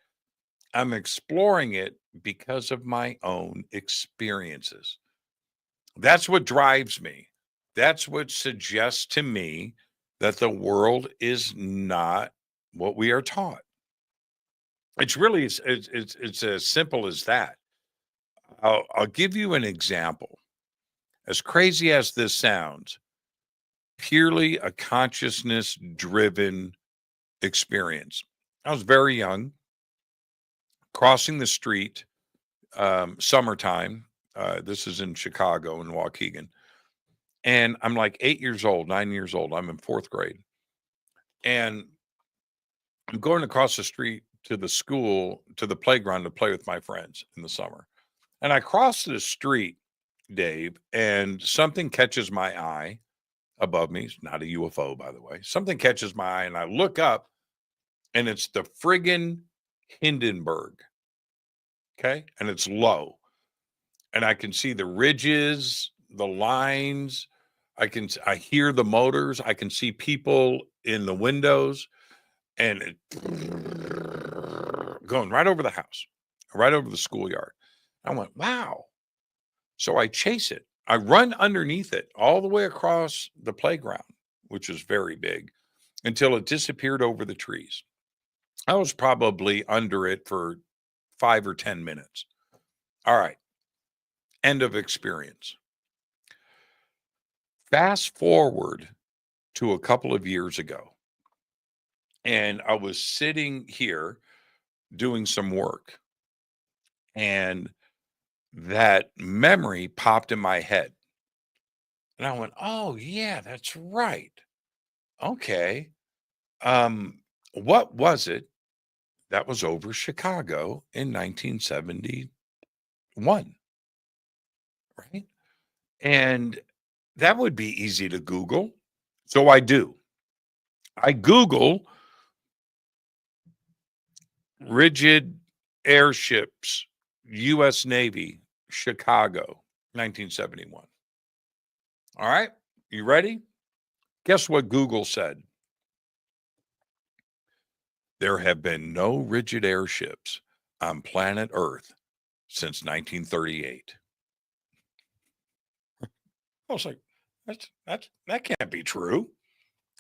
I'm exploring it because of my own experiences. That's what drives me. That's what suggests to me that the world is not what we are taught. It's really, it's as simple as that. I'll give you an example. as crazy as this sounds, purely a consciousness driven experience. I was very young, crossing the street, summertime. This is in Chicago, in Waukegan. And I'm like 8 years old, 9 years old. I'm in fourth grade. And I'm going across the street to the school, to the playground to play with my friends in the summer. And I cross the street, Dave, and something catches my eye above me. It's not a UFO, by the way. Something catches my eye, and I look up, and it's the friggin' Hindenburg. Okay. And it's low. And I can see the ridges, the lines. I hear the motors. I can see people in the windows, and it going right over the house, right over the schoolyard. I went, wow. So I chase it. I run underneath it all the way across the playground, which is very big, until it disappeared over the trees. I was probably under it for 5 or 10 minutes. All right. End of experience. Fast forward to a couple of years ago, and I was sitting here doing some work, and that memory popped in my head. And I went, oh, yeah, that's right. Okay. What was it that was over Chicago in 1971? Right. And that would be easy to Google. So I do. I Google rigid airships, U.S. Navy, Chicago, 1971. All right. You ready? Guess what Google said? There have been no rigid airships on planet Earth since 1938. I was like, that can't be true.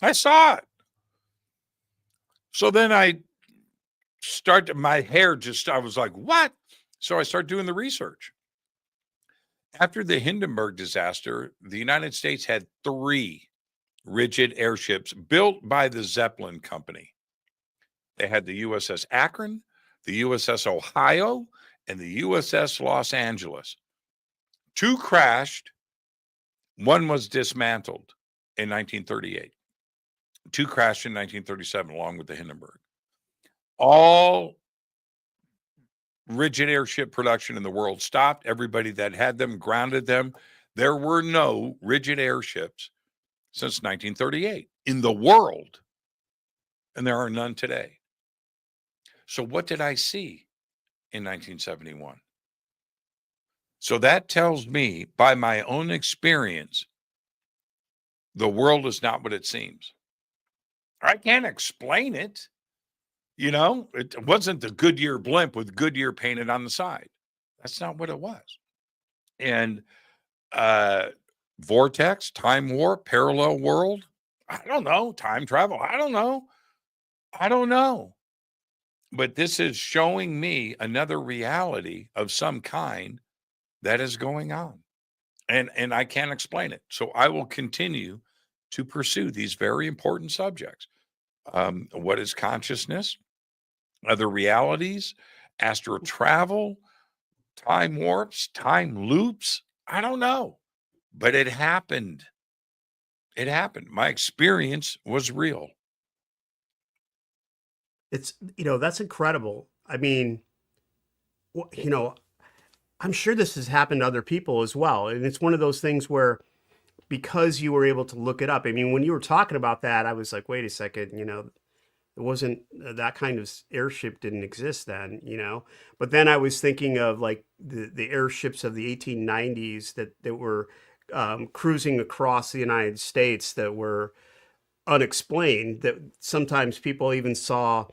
I saw it. So then I I was like, what? So I started doing the research. After the Hindenburg disaster, the United States had 3 rigid airships built by the Zeppelin Company. They had the USS Akron, the USS Ohio, and the USS Los Angeles. 2 crashed. 1 was dismantled in 1938. 2 crashed in 1937, along with the Hindenburg. All rigid airship production in the world stopped. Everybody that had them grounded them. There were no rigid airships since 1938 in the world, and there are none today. So what did I see in 1971? So that tells me, by my own experience, the world is not what it seems. I can't explain it. You know, it wasn't the Goodyear blimp with Goodyear painted on the side. That's not what it was. And vortex, time warp, parallel world, I don't know. Time travel, I don't know. But this is showing me another reality of some kind that is going on. And I can't explain it. So I will continue to pursue these very important subjects. What is consciousness? Other realities, astral travel, time warps, time loops. I don't know, but it happened. It happened. My experience was real. It's, that's incredible. I mean, I'm sure this has happened to other people as well. And it's one of those things where, because you were able to look it up, I mean, when you were talking about that, I was like, wait a second, it wasn't that kind of airship didn't exist then, But then I was thinking of like the airships of the 1890s that were cruising across the United States that were unexplained, that sometimes people even saw,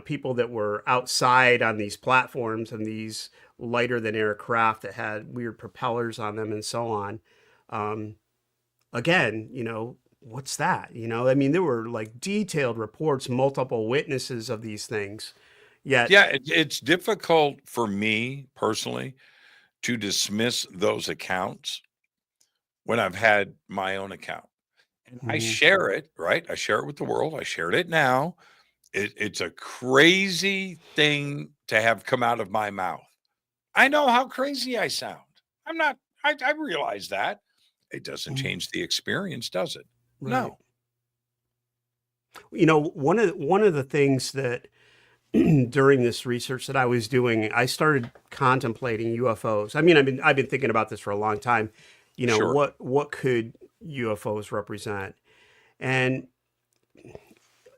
people that were outside on these platforms and these lighter than aircraft that had weird propellers on them and so on. Again, what's that? I mean, there were like detailed reports, multiple witnesses of these things. Yet, yeah, it's difficult for me personally to dismiss those accounts when I've had my own account. And I share it, right? I share it with the world. I shared it now. It's a crazy thing to have come out of my mouth. I know how crazy I sound. I'm not, I realize that. It doesn't change the experience, does it? Right. No. You know, one of the things that during this research that I was doing, I started contemplating UFOs. I mean, I've been thinking about this for a long time. You know, Sure. what could UFOs represent? And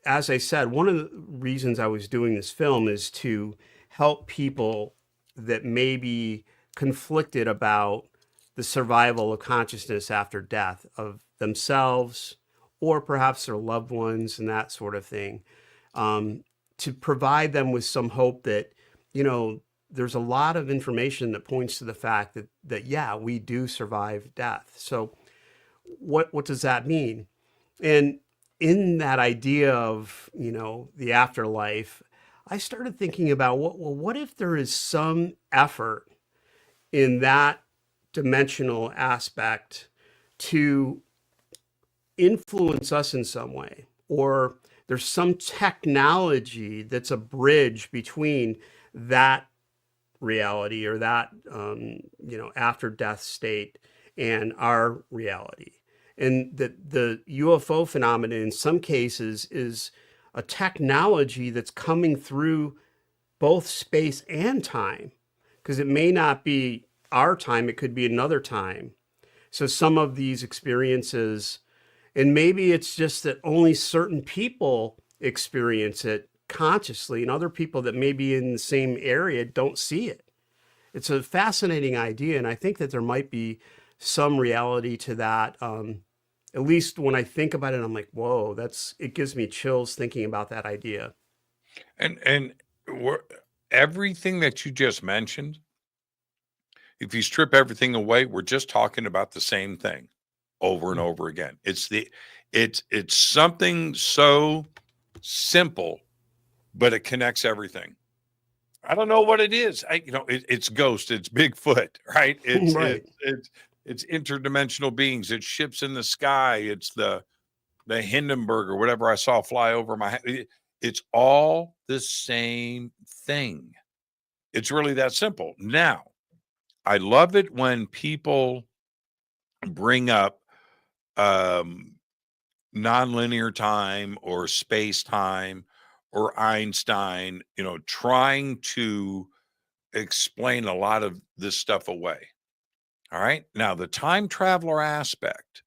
as I said, one of the reasons I was doing this film is to help people that may be conflicted about the survival of consciousness after death of themselves or perhaps their loved ones and that sort of thing. To provide them with some hope that, you know, there's a lot of information that points to the fact that yeah, we do survive death. So what does that mean? And in that idea of, you know, the afterlife, I started thinking about what if there is some effort in that dimensional aspect to influence us in some way, or there's some technology that's a bridge between that reality or that you know, after death state and our reality. And that the UFO phenomenon in some cases is a technology that's coming through both space and time, because it may not be our time, it could be another time. So some of these experiences, and maybe it's just that only certain people experience it consciously, and other people that may be in the same area don't see it. It's a fascinating idea, and I think that there might be some reality to that. At least when I think about it, I'm like, whoa, it gives me chills thinking about that idea. And everything that you just mentioned, if you strip everything away, we're just talking about the same thing over and over again. It's something so simple, but it connects everything. I don't know what it is. It's ghost, it's Bigfoot, right? Right. It's interdimensional beings, it's ships in the sky, it's the Hindenburg or whatever I saw fly over my head. It's all the same thing. It's really that simple. Now, I love it when people bring up nonlinear time or space time or Einstein, you know, trying to explain a lot of this stuff away. All right. Now, the time traveler aspect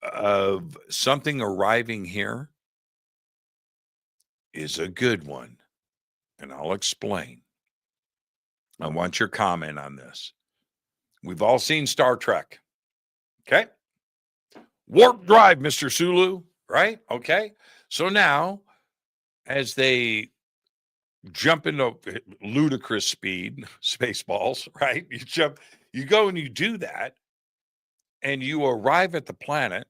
of something arriving here is a good one. And I'll explain. I want your comment on this. We've all seen Star Trek. Okay. Warp drive, Mr. Sulu. Right. Okay. So now, as they jump into ludicrous speed, Spaceballs, right? You go and you do that, and you arrive at the planet,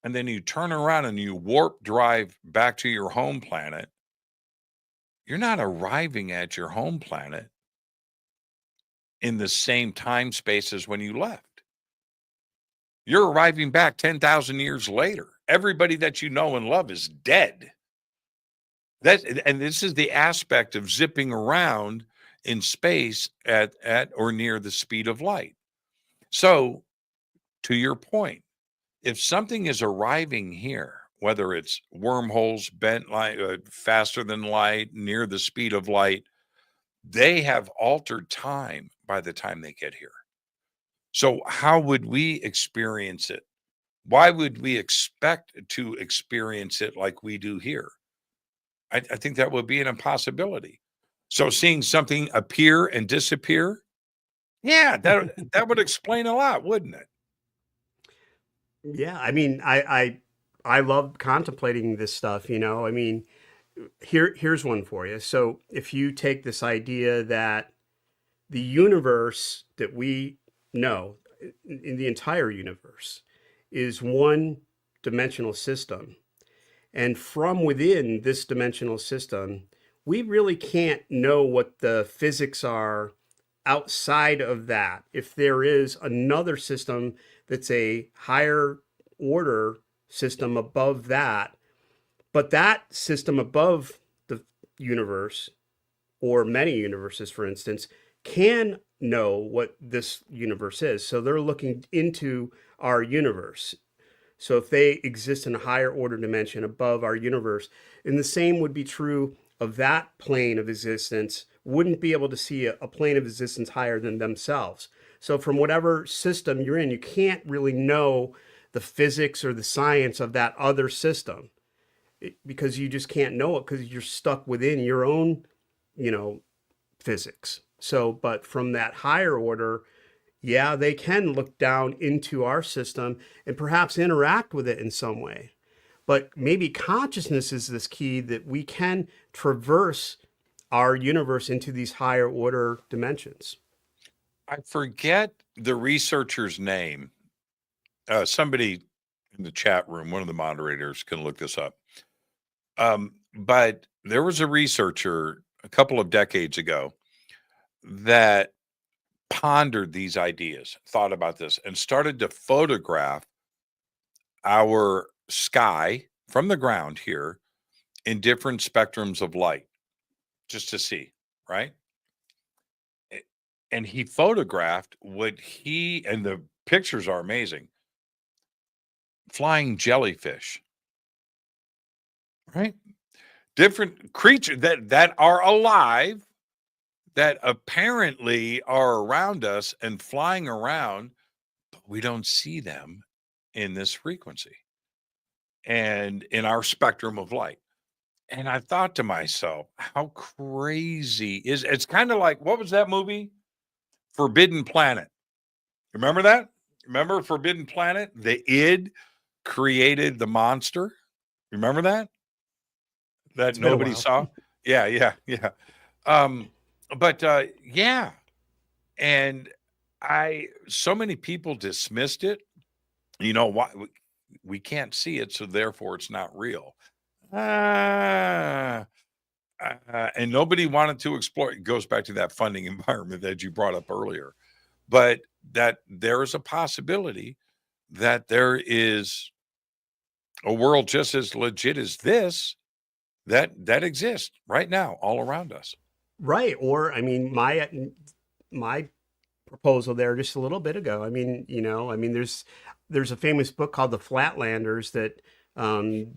and then you turn around and you warp drive back to your home planet. You're not arriving at your home planet in the same time space as when you left. You're arriving back 10,000 years later. Everybody that you know and love is dead. And this is the aspect of zipping around in space at or near the speed of light. So, to your point, if something is arriving here, whether it's wormholes, bent light, faster than light, near the speed of light, they have altered time by the time they get here. So how would we experience it? Why would we expect to experience it like we do here? I think that would be an impossibility. So seeing something appear and disappear, yeah, that would explain a lot, wouldn't it? Yeah, I mean, I love contemplating this stuff, you know. I mean, here's one for you. So if you take this idea that the universe that we know, in the entire universe, is one dimensional system, and from within this dimensional system, we really can't know what the physics are outside of that. If there is another system that's a higher order system above that. But that system above the universe, or many universes, for instance, can know what this universe is. So they're looking into our universe. So if they exist in a higher order dimension above our universe, and the same would be true of that plane of existence, wouldn't be able to see a plane of existence higher than themselves. So from whatever system you're in, you can't really know the physics or the science of that other system, because you just can't know it because you're stuck within your own, physics. So, but from that higher order, yeah, they can look down into our system and perhaps interact with it in some way. But maybe consciousness is this key that we can traverse our universe into these higher order dimensions. I forget the researcher's name. Somebody in the chat room, one of the moderators, can look this up. But there was a researcher a couple of decades ago that pondered these ideas, thought about this, and started to photograph our sky from the ground here in different spectrums of light, just to see, right? And he photographed and the pictures are amazing, flying jellyfish, right? Different creatures that are alive, that apparently are around us and flying around, but we don't see them in this frequency and in our spectrum of light. And I thought to myself, how crazy it's kind of like, what was that movie? Forbidden Planet. Remember that? Remember Forbidden Planet? The id created the monster. Remember that? That nobody saw? Yeah. Yeah. And so many people dismissed it. Why? We can't see it, so therefore it's not real. And nobody wanted to explore. It goes back to that funding environment that you brought up earlier. But that there is a possibility that there is a world just as legit as this that exists right now all around us. Right. Or, I mean, my proposal there just a little bit ago. There's a famous book called The Flatlanders that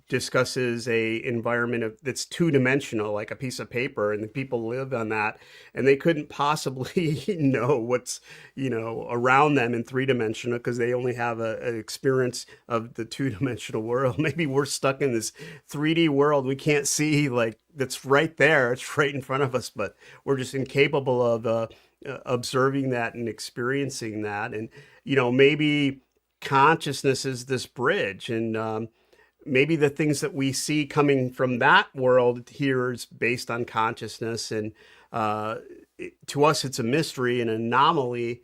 discusses a environment that's two-dimensional, like a piece of paper, and the people live on that, and they couldn't possibly know what's around them in three-dimensional because they only have an experience of the two-dimensional world. Maybe we're stuck in this 3D world we can't see, like that's right there, it's right in front of us, but we're just incapable of observing that and experiencing that. And maybe consciousness is this bridge, and maybe the things that we see coming from that world here is based on consciousness, and to us it's a mystery, an anomaly.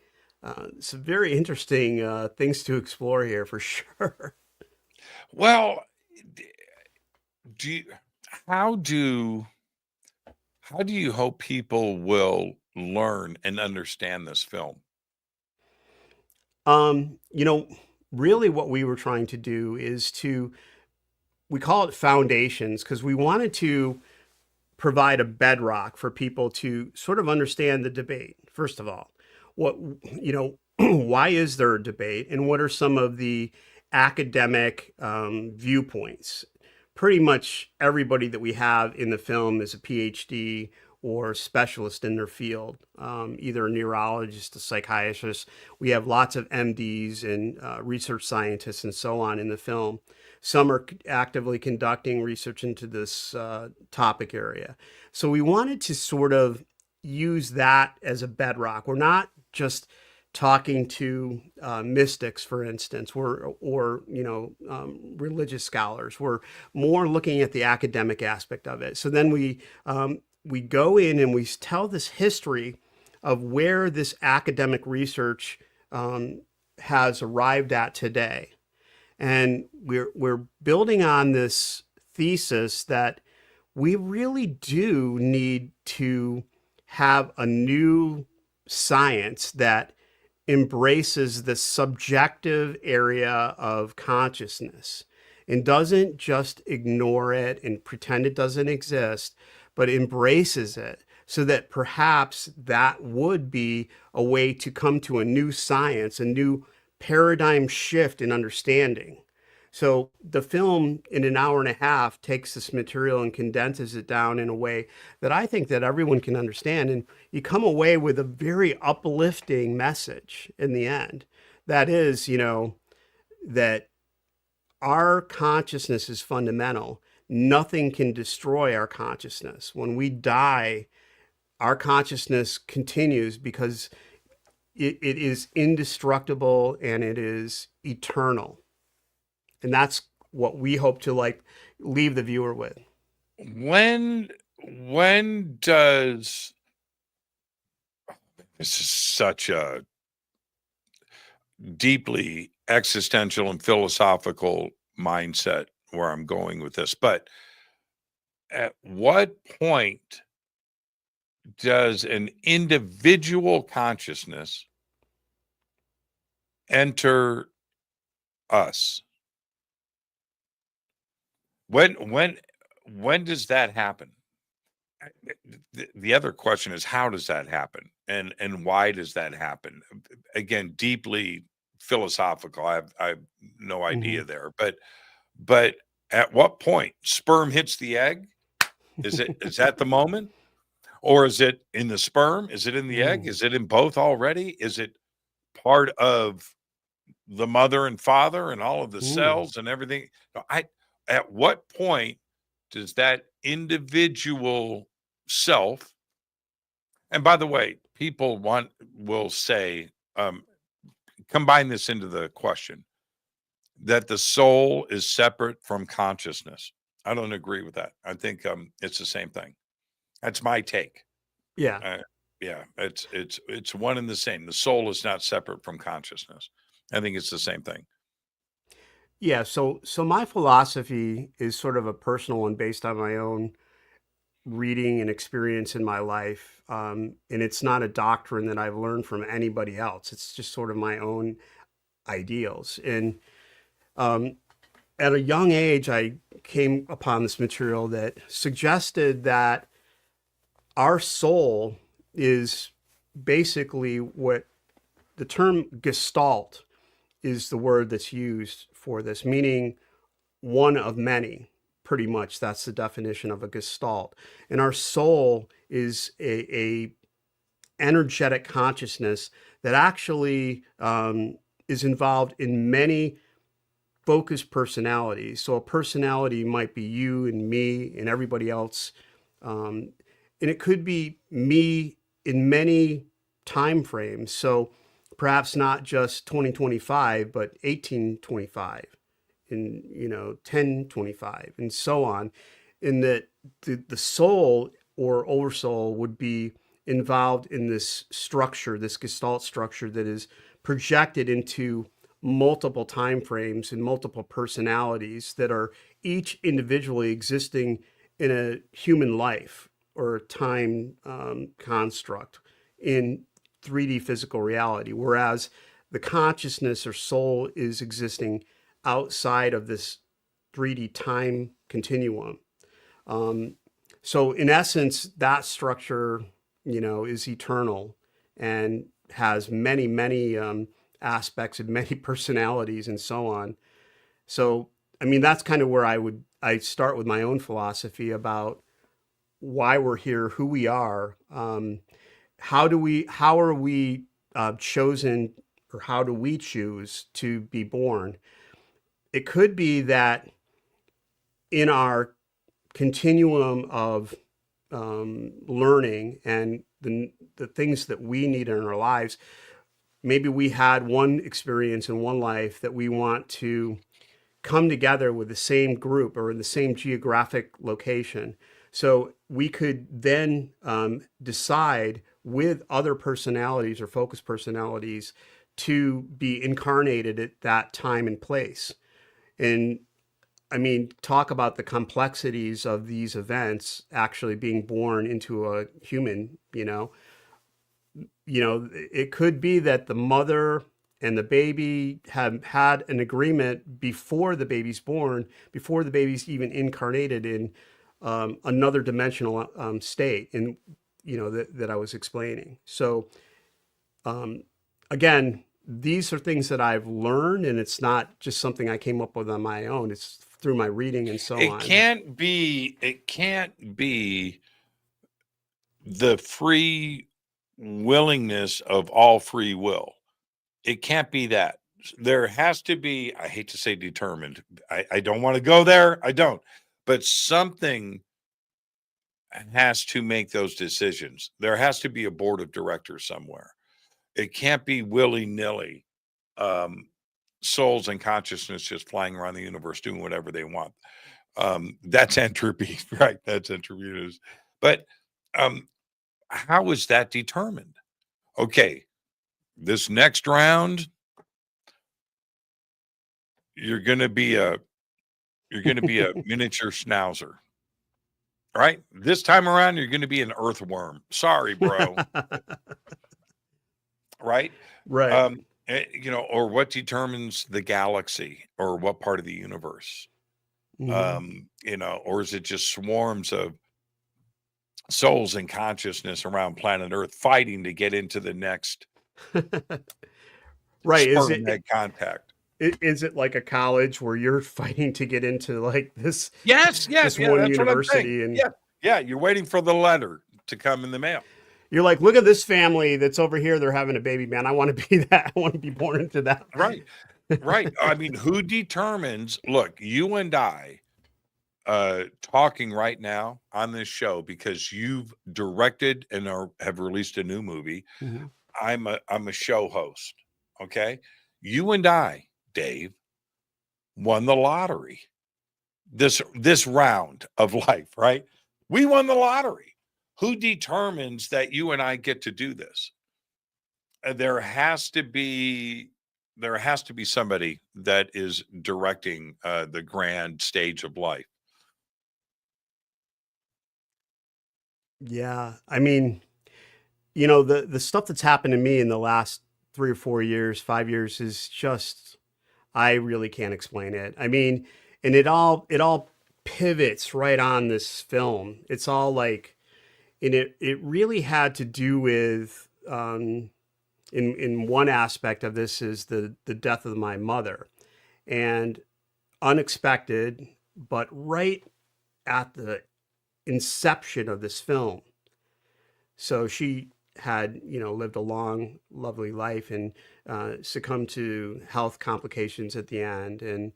It's very interesting things to explore here for sure. Well, how do you hope people will learn and understand this film? Really what we were trying to do is we call it foundations because we wanted to provide a bedrock for people to sort of understand the debate. First of all, why is there a debate, and what are some of the academic viewpoints? Pretty much everybody that we have in the film is a PhD or specialist in their field, either a neurologist, a psychiatrist. We have lots of MDs and research scientists and so on in the film. Some are actively conducting research into this topic area. So we wanted to sort of use that as a bedrock. We're not just talking to mystics, for instance, or religious scholars. We're more looking at the academic aspect of it. So then we go in and we tell this history of where this academic research has arrived at today. And we're building on this thesis that we really do need to have a new science that embraces the subjective area of consciousness and doesn't just ignore it and pretend it doesn't exist, but embraces it, so that perhaps that would be a way to come to a new science, a new paradigm shift in understanding. So the film, in an hour and a half, takes this material and condenses it down in a way that I think that everyone can understand. And you come away with a very uplifting message in the end. That is, that our consciousness is fundamental. Nothing can destroy our consciousness. When we die, our consciousness continues because it is indestructible and it is eternal. And that's what we hope to leave the viewer with. When does, this is such a deeply existential and philosophical mindset where I'm going with this, but at what point does an individual consciousness enter us? When does that happen? The other question is, how does that happen, and why does that happen? Again, deeply philosophical. I have no idea there, but at what point sperm hits the egg? Is that the moment, or is it in the sperm? Is it in the egg? Is it in both already? Is it part of the mother and father and all of the cells and everything? At what point does that individual self, and by the way, people will say, combine this into the question, that the soul is separate from consciousness. I don't agree with that. I think it's the same thing. That's my take. Yeah. Yeah, it's one and the same. The soul is not separate from consciousness. I think it's the same thing. Yeah, so my philosophy is sort of a personal one based on my own reading and experience in my life. And it's not a doctrine that I've learned from anybody else. It's just sort of my own ideals. And at a young age, I came upon this material that suggested that our soul is basically what the term gestalt is the word that's used for this, meaning one of many. Pretty much that's the definition of a gestalt. And our soul is a energetic consciousness that actually is involved in many focused personalities. So a personality might be you and me and everybody else. And it could be me in many time frames. So perhaps not just 2025, but 1825 and 1025 and so on. In that the soul or oversoul would be involved in this structure, this gestalt structure that is projected into multiple time frames and multiple personalities that are each individually existing in a human life or a time construct in 3D physical reality, whereas the consciousness or soul is existing outside of this 3D time continuum. So in essence, that structure, is eternal and has many, many aspects and many personalities and so on. So, that's kind of where I start with my own philosophy about why we're here, who we are, how are we chosen, or how do we choose to be born? It could be that in our continuum of learning and the things that we need in our lives, maybe we had one experience in one life that we want to come together with the same group or in the same geographic location. So we could then decide with other personalities or focused personalities to be incarnated at that time and place. And talk about the complexities of these events actually being born into a human, it could be that the mother and the baby have had an agreement before the baby's born, before the baby's even incarnated in another dimensional state, and that I was explaining. So again, these are things that I've learned, and it's not just something I came up with on my own. It's through my reading and so on. It can't be the free willingness of all free will. It can't be that. There has to be, I hate to say determined. I don't want to go there. I don't. But something has to make those decisions. There has to be a board of directors somewhere. It can't be willy-nilly. Souls and consciousness just flying around the universe doing whatever they want. That's entropy, right? That's entropy. But how is that determined? Okay, this next round, you're going to be a miniature schnauzer, right? This time around, you're going to be an earthworm. Sorry, bro. Right? Right. Or what determines the galaxy or what part of the universe? Or is it just swarms of souls and consciousness around planet Earth fighting to get into the next right? Contact? Is it like a college where you're fighting to get into like this? Yes, this one university, and you're waiting for the letter to come in the mail. You're like, look at this family that's over here. They're having a baby, man. I want to be that. I want to be born into that. Right. Right. I mean, who determines? Look, you and I talking right now on this show because you've directed and have released a new movie. Mm-hmm. I'm a show host. Okay. You and I, Dave, won the lottery. This round of life, right? We won the lottery. Who determines that you and I get to do this? There has to be somebody that is directing the grand stage of life. Yeah, I mean, the stuff that's happened to me in the last 3 or 4 years, 5 years is just, I really can't explain it. I mean, and it all pivots right on this film. It's all like, and it really had to do with, in one aspect of this is the death of my mother, and unexpected, but right at the inception of this film. So she had, lived a long, lovely life and succumbed to health complications at the end. And,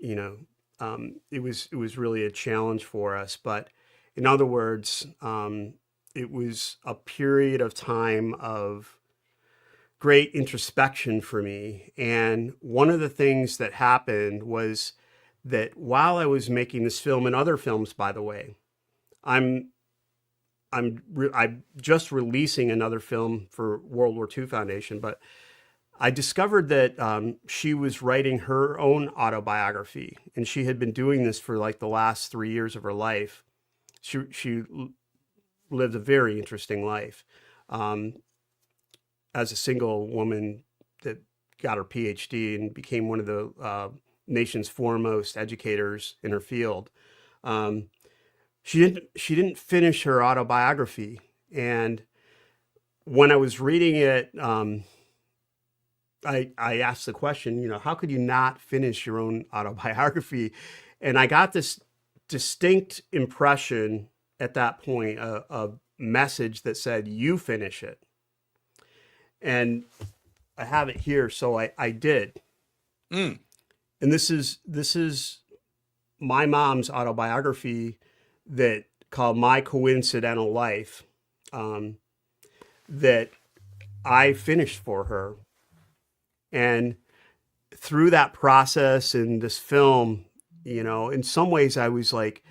it was really a challenge for us. But in other words, it was a period of time of great introspection for me. And one of the things that happened was that while I was making this film and other films, by the way, I'm just releasing another film for World War II Foundation, but I discovered that she was writing her own autobiography, and she had been doing this for like the last 3 years of her life. She lived a very interesting life as a single woman that got her PhD and became one of the nation's foremost educators in her field. She didn't finish her autobiography, and when I was reading it, I asked the question, how could you not finish your own autobiography? And I got this distinct impression at that point, a message that said, "You finish it." And I have it here, so I did. And this is my mom's autobiography that called My Coincidental Life, that I finished for her. And through that process in this film, in some ways I was like,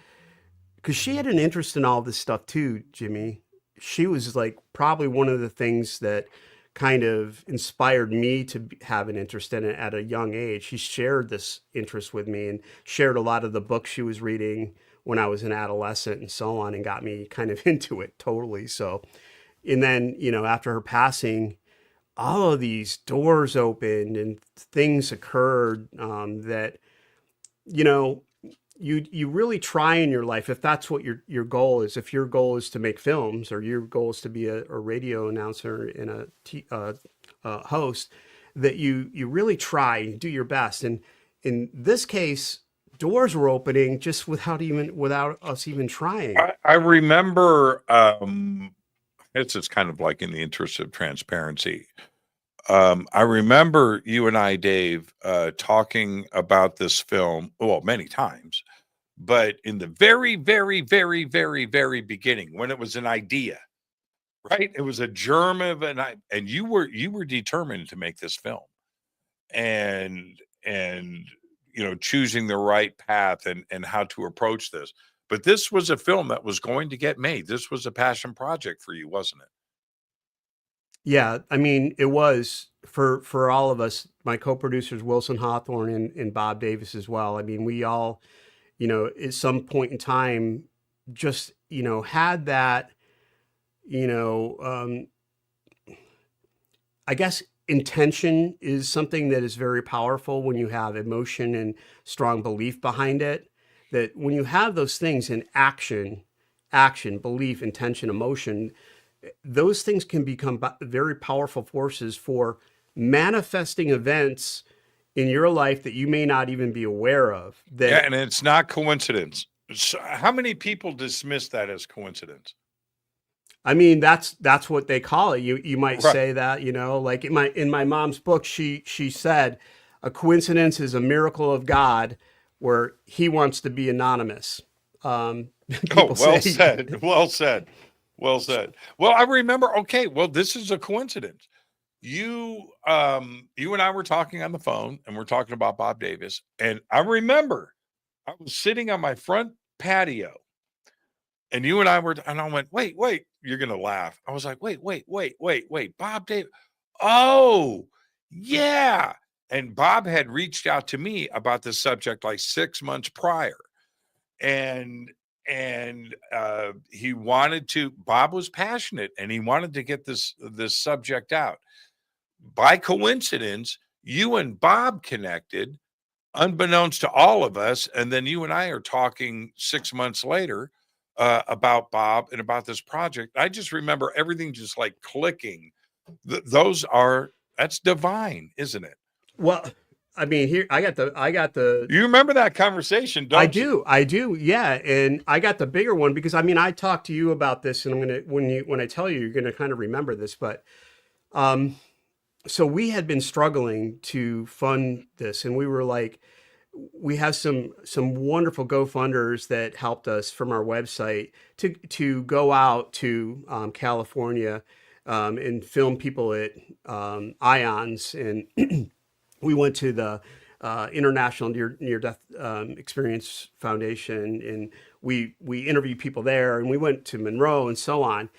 because she had an interest in all this stuff too, Jimmy. She was like probably one of the things that kind of inspired me to have an interest in it at a young age. She shared this interest with me and shared a lot of the books she was reading when I was an adolescent and so on, and got me kind of into it totally. So, And then, after her passing, all of these doors opened and things occurred that, you really try in your life, if that's what your goal is. If your goal is to make films, or your goal is to be a radio announcer and a host, that you really try and do your best. And in this case, doors were opening just without us even trying. I remember, it's just kind of like in the interest of transparency. I remember you and I, Dave, talking about this film, well, many times, but in the very, very, very, very, very beginning, when it was an idea, right? It was a germ of and you were determined to make this film, and choosing the right path and how to approach this. But this was a film that was going to get made. This was a passion project for you, wasn't it? Yeah, I mean, it was for all of us, my co-producers, Wilson Hawthorne and Bob Davis as well. I mean, we all, at some point in time, just, had that, I guess intention is something that is very powerful when you have emotion and strong belief behind it. That when you have those things in action, belief, intention, emotion, those things can become very powerful forces for manifesting events in your life that you may not even be aware of. Yeah, and it's not coincidence. So how many people dismiss that as coincidence? I mean, that's what they call it. You might Right. say that, like in my mom's book, she said a coincidence is a miracle of God where he wants to be anonymous. Well said. Well said. Well said. Well, I remember. Okay. Well, this is a coincidence. You and I were talking on the phone, and we're talking about Bob Davis. And I remember I was sitting on my front patio, and you and I were, and I went, wait, you're going to laugh. I was like, wait, Bob Davis. Oh, yeah. And Bob had reached out to me about this subject like 6 months prior. And he wanted to, Bob was passionate, and he wanted to get this subject out. By coincidence, you and Bob connected, unbeknownst to all of us. And then you and I are talking 6 months later about Bob and about this project. I just remember everything just like clicking. That's divine, isn't it? Well, I mean, here I got the. You remember that conversation, don't you? I do, yeah. And I got the bigger one because I mean, I talked to you about this, and I'm gonna when I tell you, you're gonna kind of remember this. But, so we had been struggling to fund this, and we were like, we have some wonderful GoFunders that helped us from our website to go out to California and film people at Ions, and we went to the International Near Death Experience Foundation, and we interviewed people there, and we went to Monroe and so on.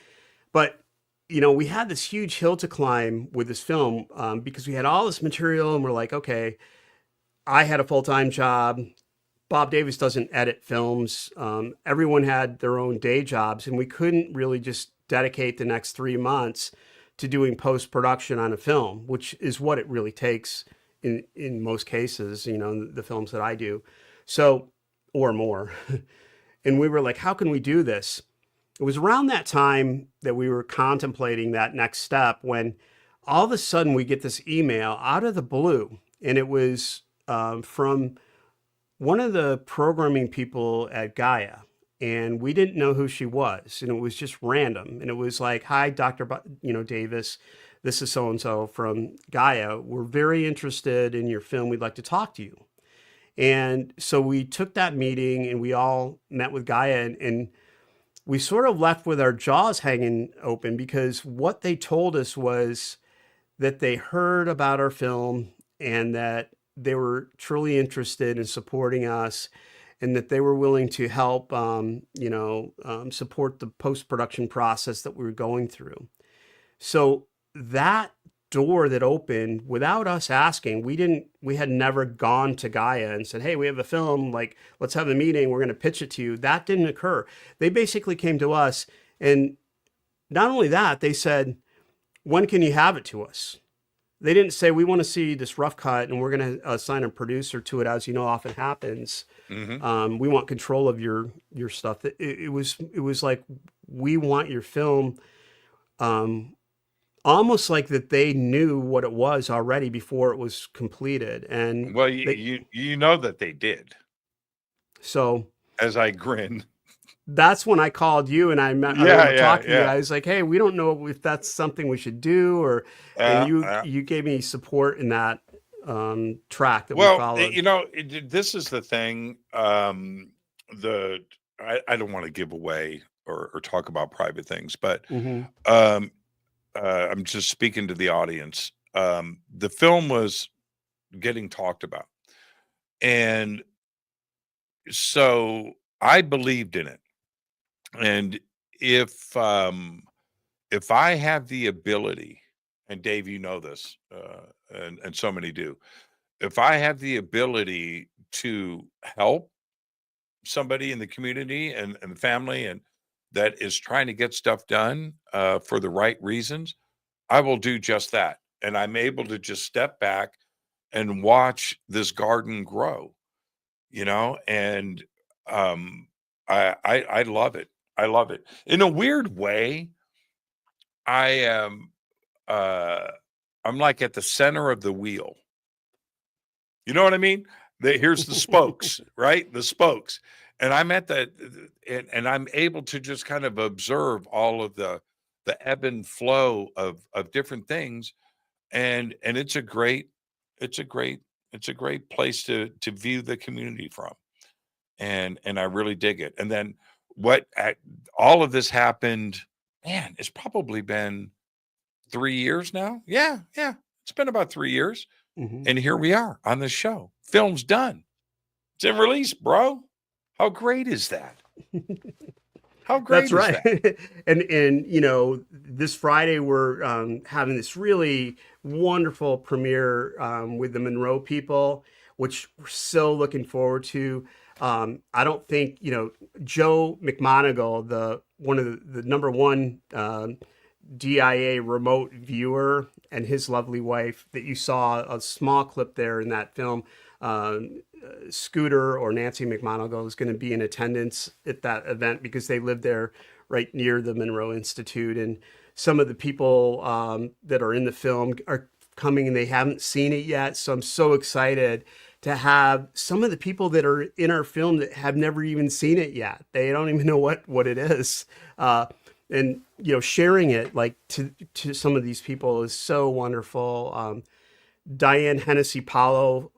But we had this huge hill to climb with this film because we had all this material, and we're like, okay, I had a full-time job. Bob Davis doesn't edit films. Everyone had their own day jobs, and we couldn't really just dedicate the next 3 months to doing post-production on a film, which is what it really takes in most cases, the films that I do. So, or more. And we were like, how can we do this? It was around that time that we were contemplating that next step when all of a sudden we get this email out of the blue, and it was from one of the programming people at Gaia, and we didn't know who she was, and it was just random. And it was like, hi, Dr. Davis, this is so-and-so from Gaia. We're very interested in your film. We'd like to talk to you. And so we took that meeting, and we all met with Gaia, and we sort of left with our jaws hanging open because what they told us was that they heard about our film and that they were truly interested in supporting us, and that they were willing to help, support the post-production process that we were going through. So that door that opened without us asking, we had never gone to Gaia and said, hey, we have a film, like, let's have a meeting, we're going to pitch it to you. That didn't occur. They basically came to us, and not only that, they said, when can you have it to us? They didn't say, we want to see this rough cut and we're going to assign a producer to it, as you know often happens. We want control of your stuff. It was like, we want your film, almost like that they knew what it was already before it was completed. And Well, you know that they did. So as I grin, that's when I called you and I talked to you. I was like, hey, we don't know if that's something we should do, and you gave me support in that track that we followed. You know, this is the thing. I don't want to give away or talk about private things, but I'm just speaking to the audience. The film was getting talked about, and so I believed in it. And if I have the ability, and Dave, you know this, and so many do, if I have the ability to help somebody in the community and the family and that is trying to get stuff done for the right reasons, I will do just that. And I'm able to just step back and watch this garden grow, you know, and I love it. I love it. In a weird way, I am I'm like at the center of the wheel. You know what I mean? Here's the spokes, right? The spokes. And I'm at the and I'm able to just kind of observe all of the ebb and flow of different things. And it's a great place to view the community from. And I really dig it. And then all of this happened, man, it's probably been 3 years now. Yeah. It's been about 3 years. And here we are on the show. Film's done. It's in release, bro. How great is that? How great is that? and you know, this Friday we're having this really wonderful premiere with the Monroe people, which we're so looking forward to. I don't think, you know, Joe McMoneagle, one of the number one DIA remote viewer, and his lovely wife that you saw a small clip there in that film, Scooter or Nancy McMoneagle is going to be in attendance at that event because they live there right near the Monroe Institute. And some of the people that are in the film are coming and they haven't seen it yet. So I'm so excited to have some of the people that are in our film that have never even seen it yet. They don't even know what it is. And, you know, sharing it like to some of these people is so wonderful. Diane Hennessy Powell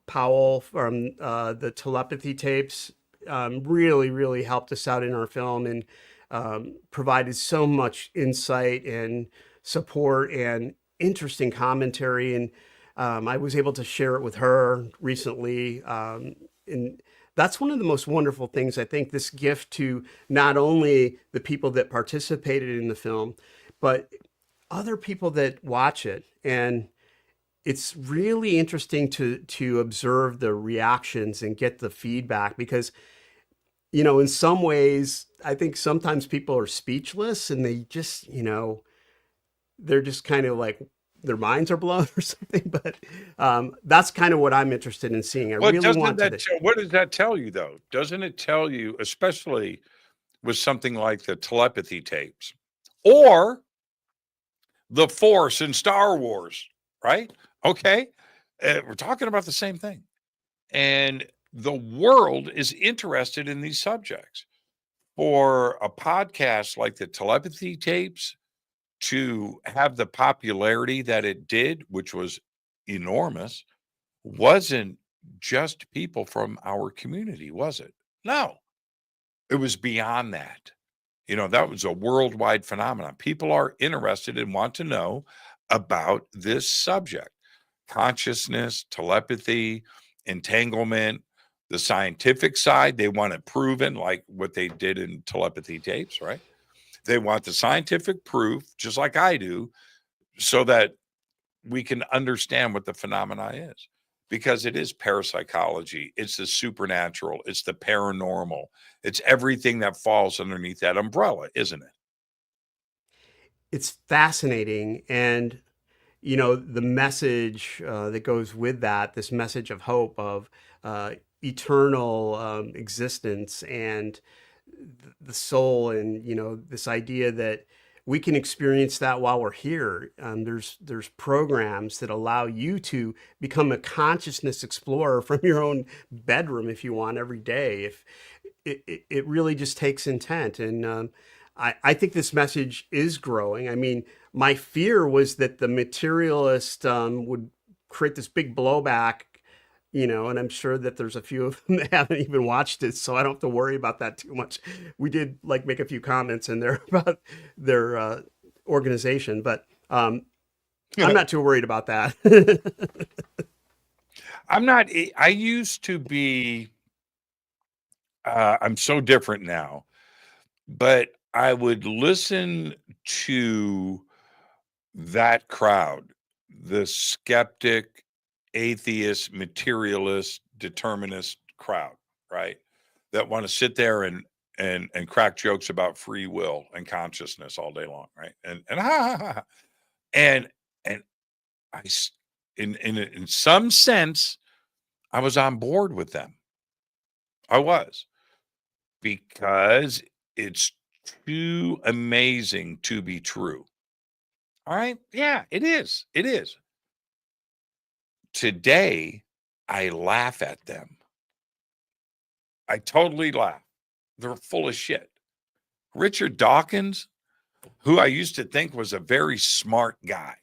from the telepathy tapes really helped us out in our film and provided so much insight and support and interesting commentary. And I was able to share it with her recently. And that's one of the most wonderful things, I think, this gift to not only the people that participated in the film, but other people that watch it. And it's really interesting to observe the reactions and get the feedback because, you know, in some ways, I think sometimes people are speechless and they just, you know, they're just kind of like, their minds are blown or something, but that's kind of what I'm interested in seeing. What does that tell you, though? Doesn't it tell you, especially with something like the telepathy tapes or the Force in Star Wars, right? Okay, we're talking about the same thing, and the world is interested in these subjects. For a podcast like the telepathy tapes to have the popularity that it did, which was enormous, wasn't just people from our community, was it? No, it was beyond that. You know, that was a worldwide phenomenon. People are interested and want to know about this subject: consciousness, telepathy, entanglement, the scientific side. They want it proven, like what they did in telepathy tapes, right? They want the scientific proof, just like I do, so that we can understand what the phenomena is. Because it is parapsychology, it's the supernatural, it's the paranormal, it's everything that falls underneath that umbrella, isn't it? it's fascinating. And, you know, the message that goes with that, this message of hope, of eternal existence, and the soul, and, you know, this idea that we can experience that while we're here. There's programs that allow you to become a consciousness explorer from your own bedroom if you want, every day. If it really just takes intent. And I think this message is growing. I mean, my fear was that the materialist would create this big blowback, you know, and I'm sure that there's a few of them that haven't even watched it, so I don't have to worry about that too much. We did like make a few comments in there about their organization, but I'm not too worried about that. I'm not. I used to be. I'm so different now, but I would listen to that crowd, the skeptic, atheist, materialist, determinist crowd, right? That want to sit there and crack jokes about free will and consciousness all day long, right? And ha, ha, ha, ha. and I, in some sense, I was on board with them. I was, because it's too amazing to be true. All right. Yeah, it is. It is. Today, I laugh at them. I totally laugh. They're full of shit. Richard Dawkins, who I used to think was a very smart guy,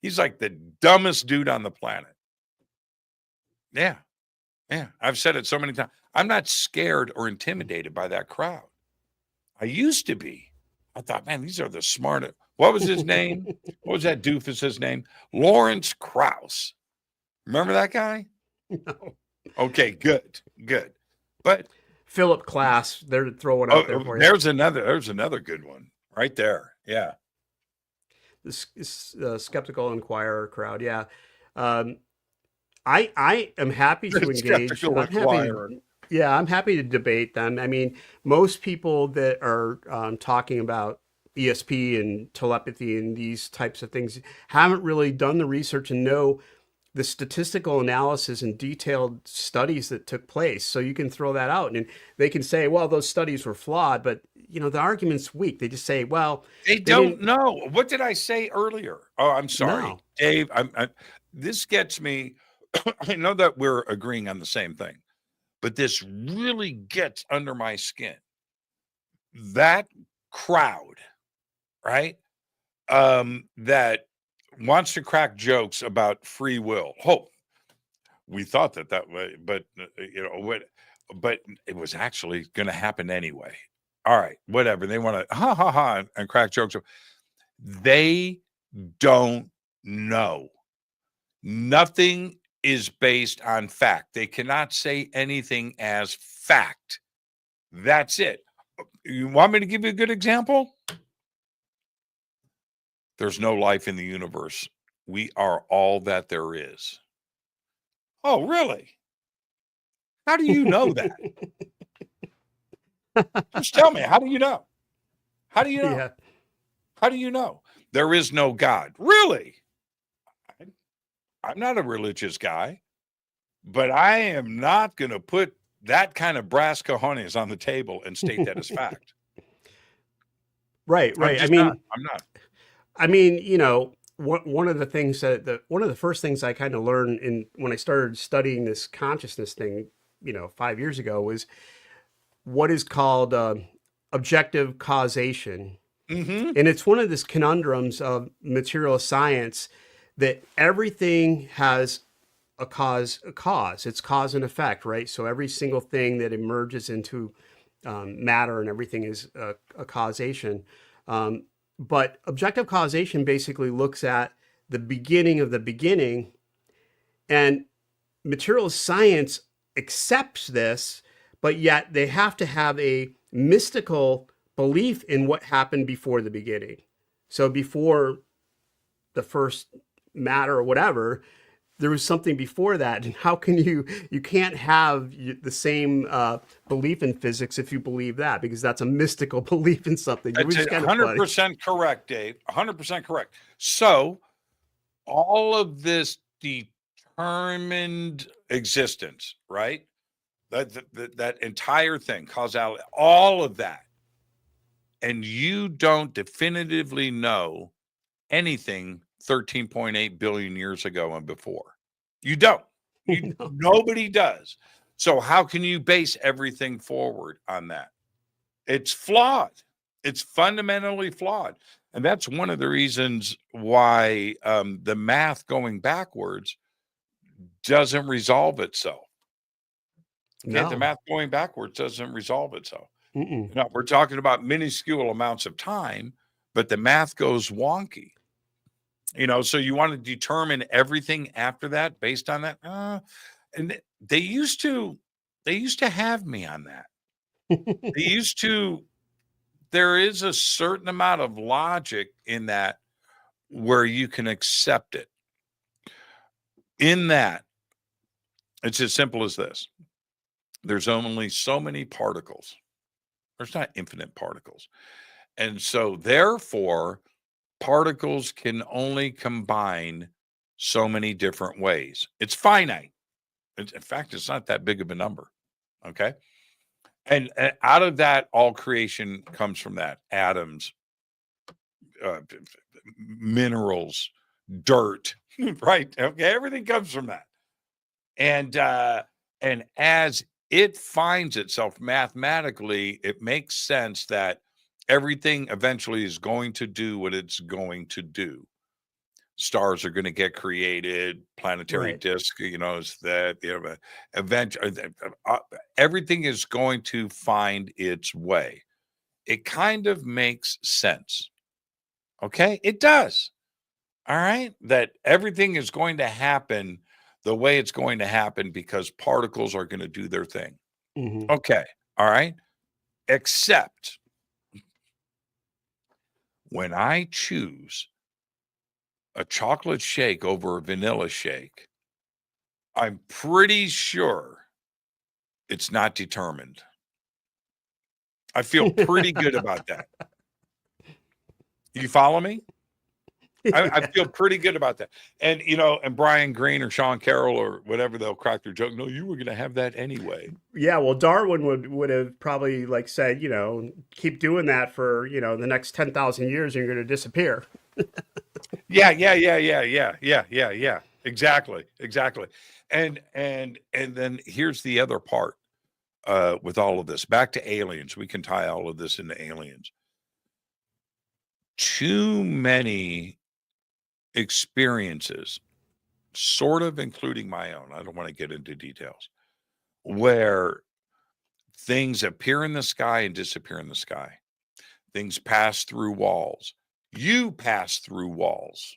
he's like the dumbest dude on the planet. Yeah. Yeah. I've said it so many times. I'm not scared or intimidated by that crowd. I used to be. I thought, man, these are the smartest. What was his name? What was that doofus's name? Lawrence Krauss. Remember that guy? No. Okay, good. But Philip Klass, they're throwing out there for you. There's another good one right there. Yeah. The Skeptical Inquirer crowd. Yeah. I am happy to engage. I'm happy to debate them. I mean, most people that are talking about ESP and telepathy and these types of things haven't really done the research and know the statistical analysis and detailed studies that took place. So you can throw that out and they can say, well, those studies were flawed, but you know, the argument's weak. They just say, well, they don't know. What did I say earlier? Oh, I'm sorry, No. Dave. This gets me. I know that we're agreeing on the same thing, but this really gets under my skin. That crowd, right? That wants to crack jokes about free will. Oh, we thought that way, but you know what? But it was actually going to happen anyway. All right, whatever. They want to ha ha ha and crack jokes. They don't know. Nothing is based on fact. They cannot say anything as fact. That's it. You want me to give you a good example? There's no life in the universe. We are all that there is. Oh, really? How do you know that? Just tell me. How do you know? How do you know? Yeah. How do you know? There is no God. Really? I'm not a religious guy, but I am not going to put that kind of brass cojones on the table and state that as fact. Right. I'm not. I mean, you know, one of the things one of the first things I kind of learned when I started studying this consciousness thing, you know, 5 years ago, was what is called objective causation. Mm-hmm. And it's one of these conundrums of material science that everything has a cause. It's cause and effect, right? So every single thing that emerges into matter and everything is a causation. But objective causation basically looks at the beginning of the beginning, and material science accepts this, but yet they have to have a mystical belief in what happened before the beginning. So before the first matter or whatever, there was something before that. And how can you can't have the same belief in physics if you believe that, because that's a mystical belief in something. It was It's kind of funny. 100% correct, Dave. 100% correct. So all of this determined existence, right? That entire thing, causality, all of that. And you don't definitively know anything 13.8 billion years ago and before. You don't. No. Nobody does. So how can you base everything forward on that? It's flawed. It's fundamentally flawed. And that's one of the reasons why the math going backwards doesn't resolve itself. Okay? No. The math going backwards doesn't resolve itself. Mm-mm. No, we're talking about minuscule amounts of time, but the math goes wonky. So you want to determine everything after that based on that. And they used to have me on that. There is a certain amount of logic in that where you can accept it. In that, it's as simple as this. There's only so many particles. There's not infinite particles. And so therefore, particles can only combine so many different ways. It's finite. In fact, it's not that big of a number. Okay. And out of that, all creation comes from that. Atoms, minerals, dirt, right? Okay. Everything comes from that. And as it finds itself mathematically, it makes sense that everything eventually is going to do what it's going to do. Stars are going to get created, planetary Right. disk, is that, everything is going to find its way. It kind of makes sense. Okay. It does. All right. That everything is going to happen the way it's going to happen because particles are going to do their thing. Mhm. Okay. All right. Except when I choose a chocolate shake over a vanilla shake, I'm pretty sure it's not determined. I feel pretty good about that. You follow me? I feel pretty good about that. And, and Brian Greene or Sean Carroll or whatever, they'll crack their joke. No, you were going to have that anyway. Yeah, well, Darwin would have probably said, keep doing that for, the next 10,000 years and you're going to disappear. Yeah. Exactly. And then here's the other part with all of this. Back to aliens. We can tie all of this into aliens. Too many experiences, sort of including my own, I don't want to get into details, where things appear in the sky and disappear in the sky. Things pass through walls. You pass through walls,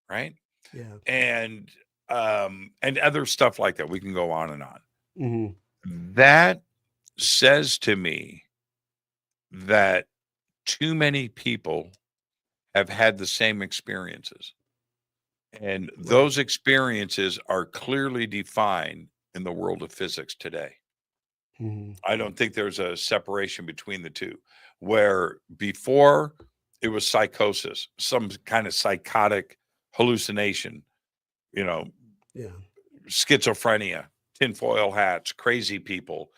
right? Yeah. And other stuff like that. We can go on and on. Mm-hmm. That says to me that too many people have had the same experiences. And those experiences are clearly defined in the world of physics today. Mm-hmm. I don't think there's a separation between the two, where before it was psychosis, some kind of psychotic hallucination, Yeah. schizophrenia, tinfoil hats, crazy people.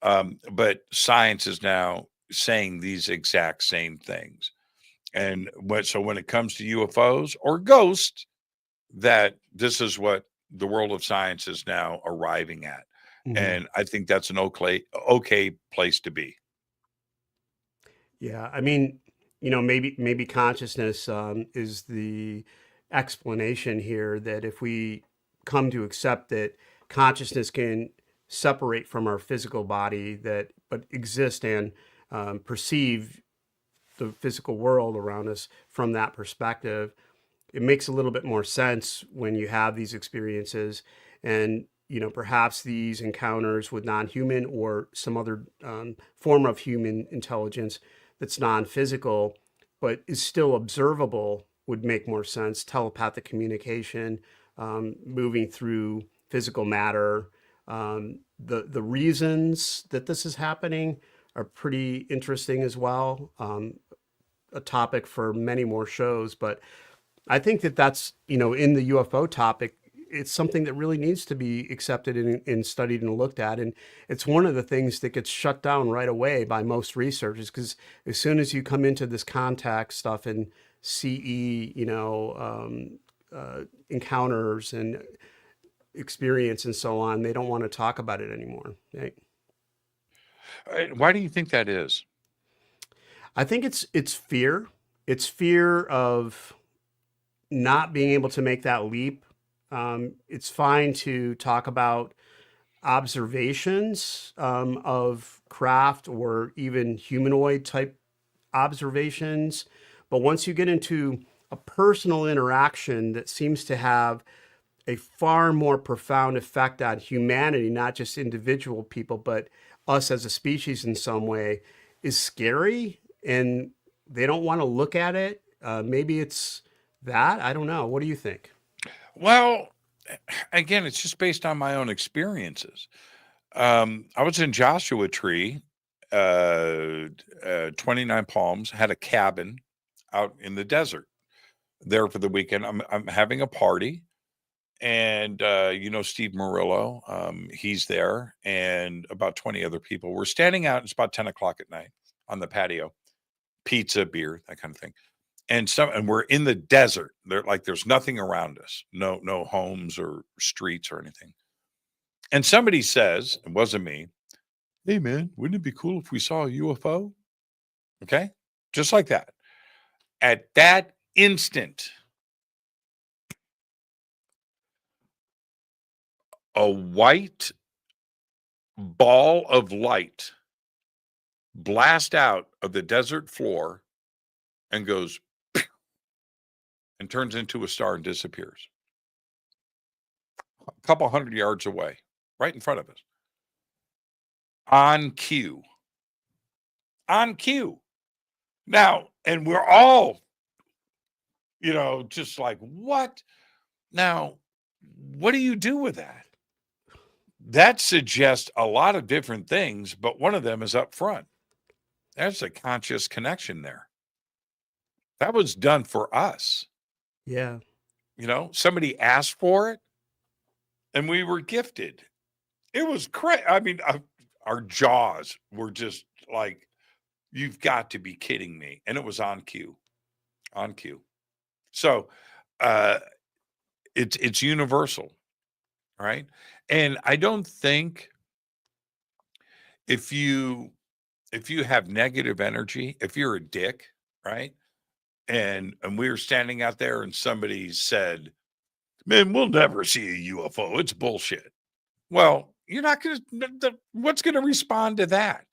But science is now saying these exact same things. And so when it comes to UFOs or ghosts, that this is what the world of science is now arriving at. Mm-hmm. And I think that's an okay place to be. Yeah. I mean, maybe consciousness is the explanation here, that if we come to accept that consciousness can separate from our physical body, but exist and perceive the physical world around us from that perspective, it makes a little bit more sense when you have these experiences. And perhaps these encounters with non-human or some other form of human intelligence that's non-physical but is still observable would make more sense. Telepathic communication, moving through physical matter. The reasons that this is happening are pretty interesting as well. A topic for many more shows, but I think that that's, in the UFO topic, it's something that really needs to be accepted and studied and looked at. And it's one of the things that gets shut down right away by most researchers, because as soon as you come into this contact stuff and CE, encounters and experience and so on, they don't want to talk about it anymore. Right? Why do you think that is? I think it's fear. It's fear of not being able to make that leap. It's fine to talk about observations of craft or even humanoid type observations. But once you get into a personal interaction that seems to have a far more profound effect on humanity, not just individual people, but us as a species in some way, is scary. And they don't want to look at it. Maybe it's that. I don't know. What do you think? Well, again, it's just based on my own experiences. I was in Joshua Tree, 29 Palms, had a cabin out in the desert there for the weekend. I'm having a party, and Steve Murillo, he's there, and about 20 other people. We're standing out. It's about 10 o'clock at night on the patio, pizza, beer, that kind of thing. And we're in the desert. There's nothing around us, no homes or streets or anything. And somebody says, it wasn't me, "Hey man, wouldn't it be cool if we saw a UFO?" Okay, just like that. At that instant, a white ball of light blast out of the desert floor and goes and turns into a star and disappears. A couple 100 yards away, right in front of us. On cue. On cue. Now, and we're all, just like, what? Now, what do you do with that? That suggests a lot of different things, but one of them is up front. There's a conscious connection there. That was done for us. Yeah. Somebody asked for it and we were gifted. It was crazy. I mean, our jaws were just like, you've got to be kidding me. And it was on cue. On cue. So it's universal, right? And I don't think if you have negative energy, if you're a dick, right? And we were standing out there and somebody said, "Man, we'll never see a UFO. It's bullshit." Well, you're not going to, what's going to respond to that?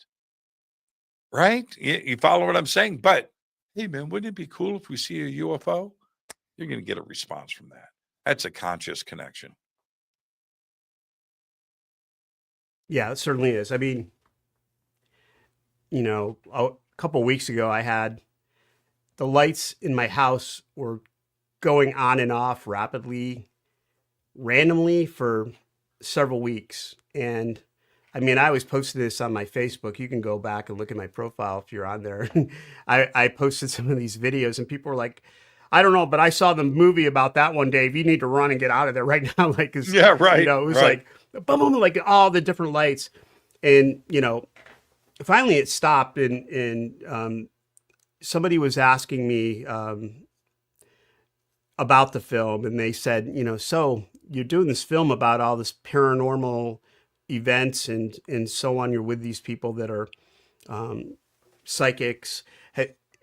Right? You follow what I'm saying? But, hey man, wouldn't it be cool if we see a UFO? You're going to get a response from that. That's a conscious connection. Yeah, it certainly is. I mean, a couple of weeks ago, I had the lights in my house were going on and off rapidly, randomly for several weeks. And I mean, I always posted this on my Facebook. You can go back and look at my profile if you're on there. I posted some of these videos and people were like, "I don't know, but I saw the movie about that one, Dave. You need to run and get out of there right now." Yeah, right. It was right. like, boom, boom, like all the different lights. And, finally it stopped and somebody was asking me about the film, and they said, so you're doing this film about all this paranormal events and so on. You're with these people that are psychics.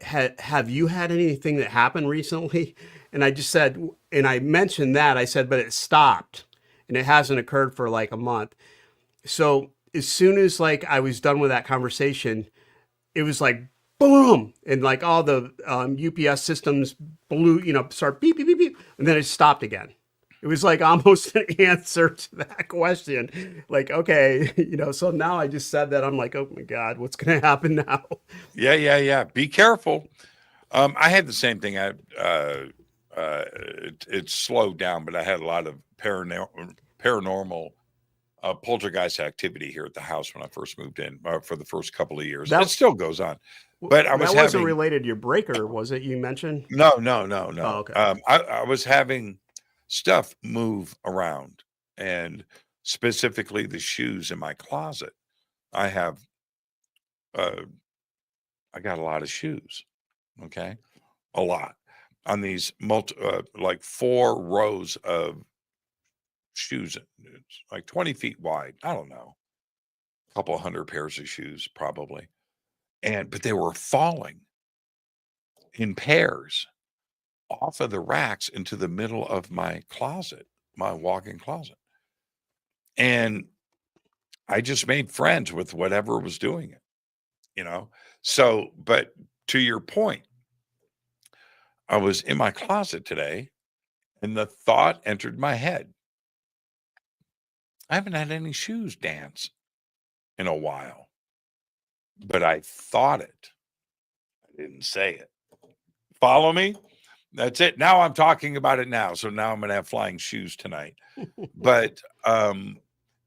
Have you had anything that happened recently? And I just said, and I mentioned that, I said, but it stopped and it hasn't occurred for like a month. So as soon as I was done with that conversation, it was like, boom, and like all the UPS systems blew, start beep, beep, beep, beep, and then it stopped again. It was like almost an answer to that question. Like, okay, so now I just said that, I'm like, oh my God, what's going to happen now? Yeah. Be careful. I had the same thing. it's slowed down, but I had a lot of paranormal poltergeist activity here at the house when I first moved in for the first couple of years. It still goes on, but I was that wasn't related to your breaker, was it? You mentioned? No. Oh, okay. I was having stuff move around, and specifically the shoes in my closet. I have, I got a lot of shoes. Okay, a lot on these like 4 rows of shoes. It's like 20 feet wide. I don't know, a couple hundred pairs of shoes probably, but they were falling in pairs off of the racks into the middle of my closet, my walk-in closet. And I just made friends with whatever was doing it, you know? So, but to your point, I was in my closet today and the thought entered my head. I haven't had any shoes dance in a while, but I thought it. I didn't say it. Follow me? That's it. Now I'm talking about it now. So now I'm going to have flying shoes tonight. But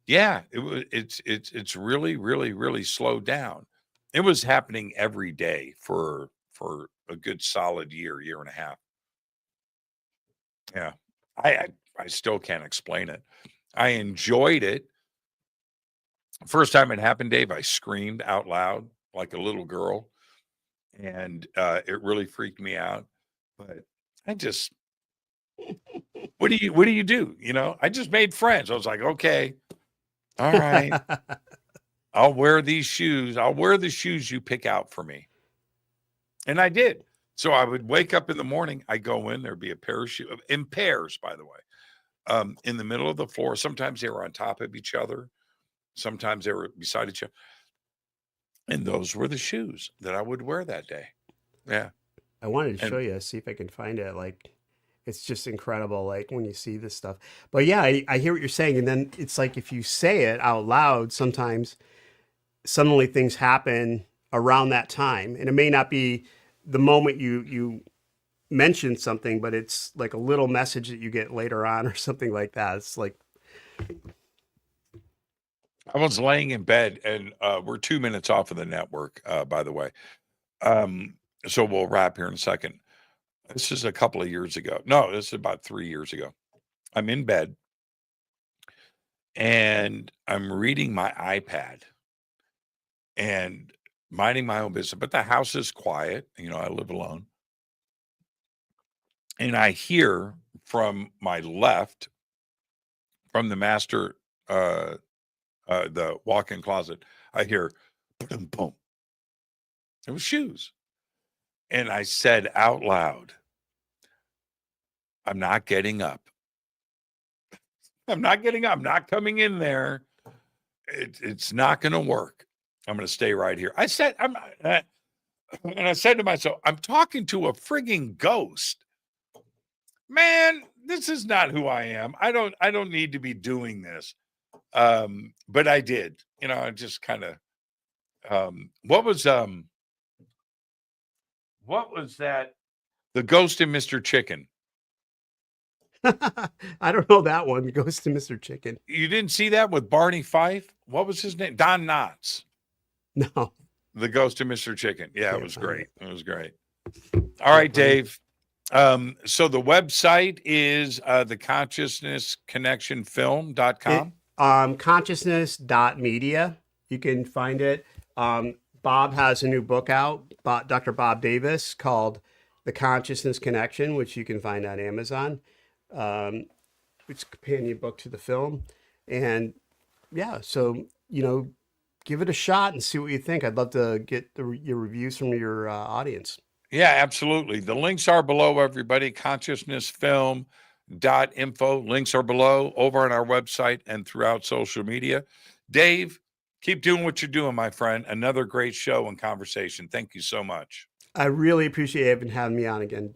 yeah, it's really, really, really slowed down. It was happening every day for a good solid year and a half. Yeah. I still can't explain it. I enjoyed it. First time it happened, Dave, I screamed out loud like a little girl. And it really freaked me out. But I just, what do you do? You know, I just made friends. I was like, okay, all right, I'll wear these shoes. I'll wear the shoes you pick out for me. And I did. So I would wake up in the morning. I go in, there'd be a pair of shoes in pairs, by the way, in the middle of the floor. Sometimes they were on top of each other. Sometimes they were beside each other. And those were the shoes that I would wear that day. Yeah. I wanted to show you, see if I can find it. Like, it's just incredible, like, when you see this stuff. But yeah, I hear what you're saying. And then it's like, if you say it out loud, sometimes suddenly things happen around that time. And it may not be the moment you mention something, but it's like a little message that you get later on or something like that. It's like, I was laying in bed, and we're 2 minutes off of the network, by the way. So we'll wrap here in a second. This is a couple of years ago. No, this is about 3 years ago. I'm in bed and I'm reading my iPad and minding my own business, but the house is quiet. You know, I live alone. And I hear from my left, from the master, the walk-in closet, I hear boom, boom. It was shoes. And I said out loud, I'm not getting up. I'm not getting up. I'm not coming in there. It's not going to work. I'm going to stay right here. I said, and I said to myself, I'm talking to a frigging ghost. Man, this is not who I am. I don't need to be doing this. But I did. You know, I just kind of what was that? The Ghost in Mr. Chicken. I don't know that one. Ghost in Mr. Chicken. You didn't see that with Barney Fife? What was his name? Don Knotts. No. The Ghost in Mr. Chicken. Yeah, it was great. It was great. All right, Dave. So the website is the consciousnessconnectionfilm.com. Consciousness.media. You can find it. Bob has a new book out, Dr. Bob Davis, called The Consciousness Connection, which you can find on Amazon. It's a companion book to the film. And yeah, so, you know, give it a shot and see what you think. I'd love to get your reviews from your audience. Yeah, absolutely. The links are below, everybody. Consciousnessfilm.info. Links are below over on our website and throughout social media. Dave, keep doing what you're doing, my friend. Another great show and conversation. Thank you so much. I really appreciate having me on again.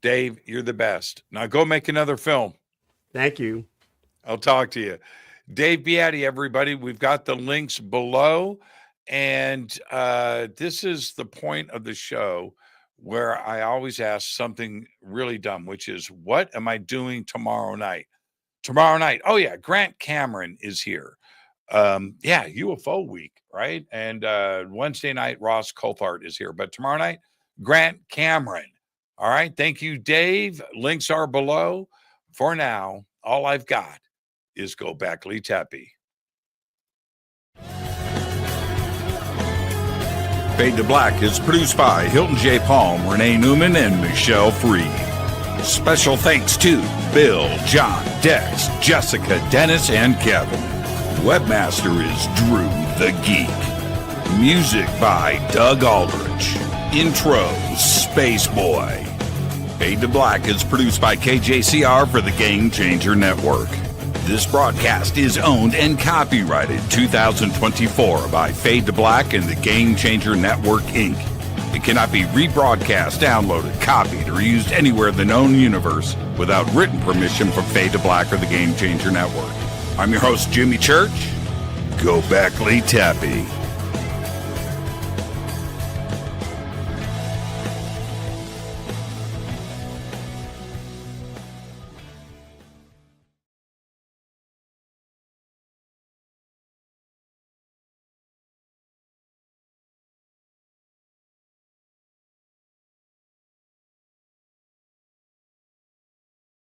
Dave, you're the best. Now go make another film. Thank you. I'll talk to you. Dave Beaty, everybody. We've got the links below. And this is the point of the show where I always ask something really dumb, which is, what am I doing tomorrow night? Tomorrow night. Oh, yeah. Grant Cameron is here. Yeah, UFO week, right? And Wednesday night, Ross Coulthard is here. But tomorrow night, Grant Cameron. All right. Thank you, Dave. Links are below. For now, all I've got is Go Back Lee Tappy. Fade to Black is produced by Hilton J. Palm, Renee Newman, and Michelle Freed. Special thanks to Bill, John, Dex, Jessica, Dennis, and Kevin. Webmaster is Drew the Geek. Music by Doug Aldrich. Intro, Space Boy. Fade to Black is produced by KJCR for the Game Changer Network. This broadcast is owned and copyrighted 2024 by Fade to Black and the Game Changer Network, Inc. It cannot be rebroadcast, downloaded, copied, or used anywhere in the known universe without written permission from Fade to Black or the Game Changer Network. I'm your host, Jimmy Church. Go back, Lee Tappy.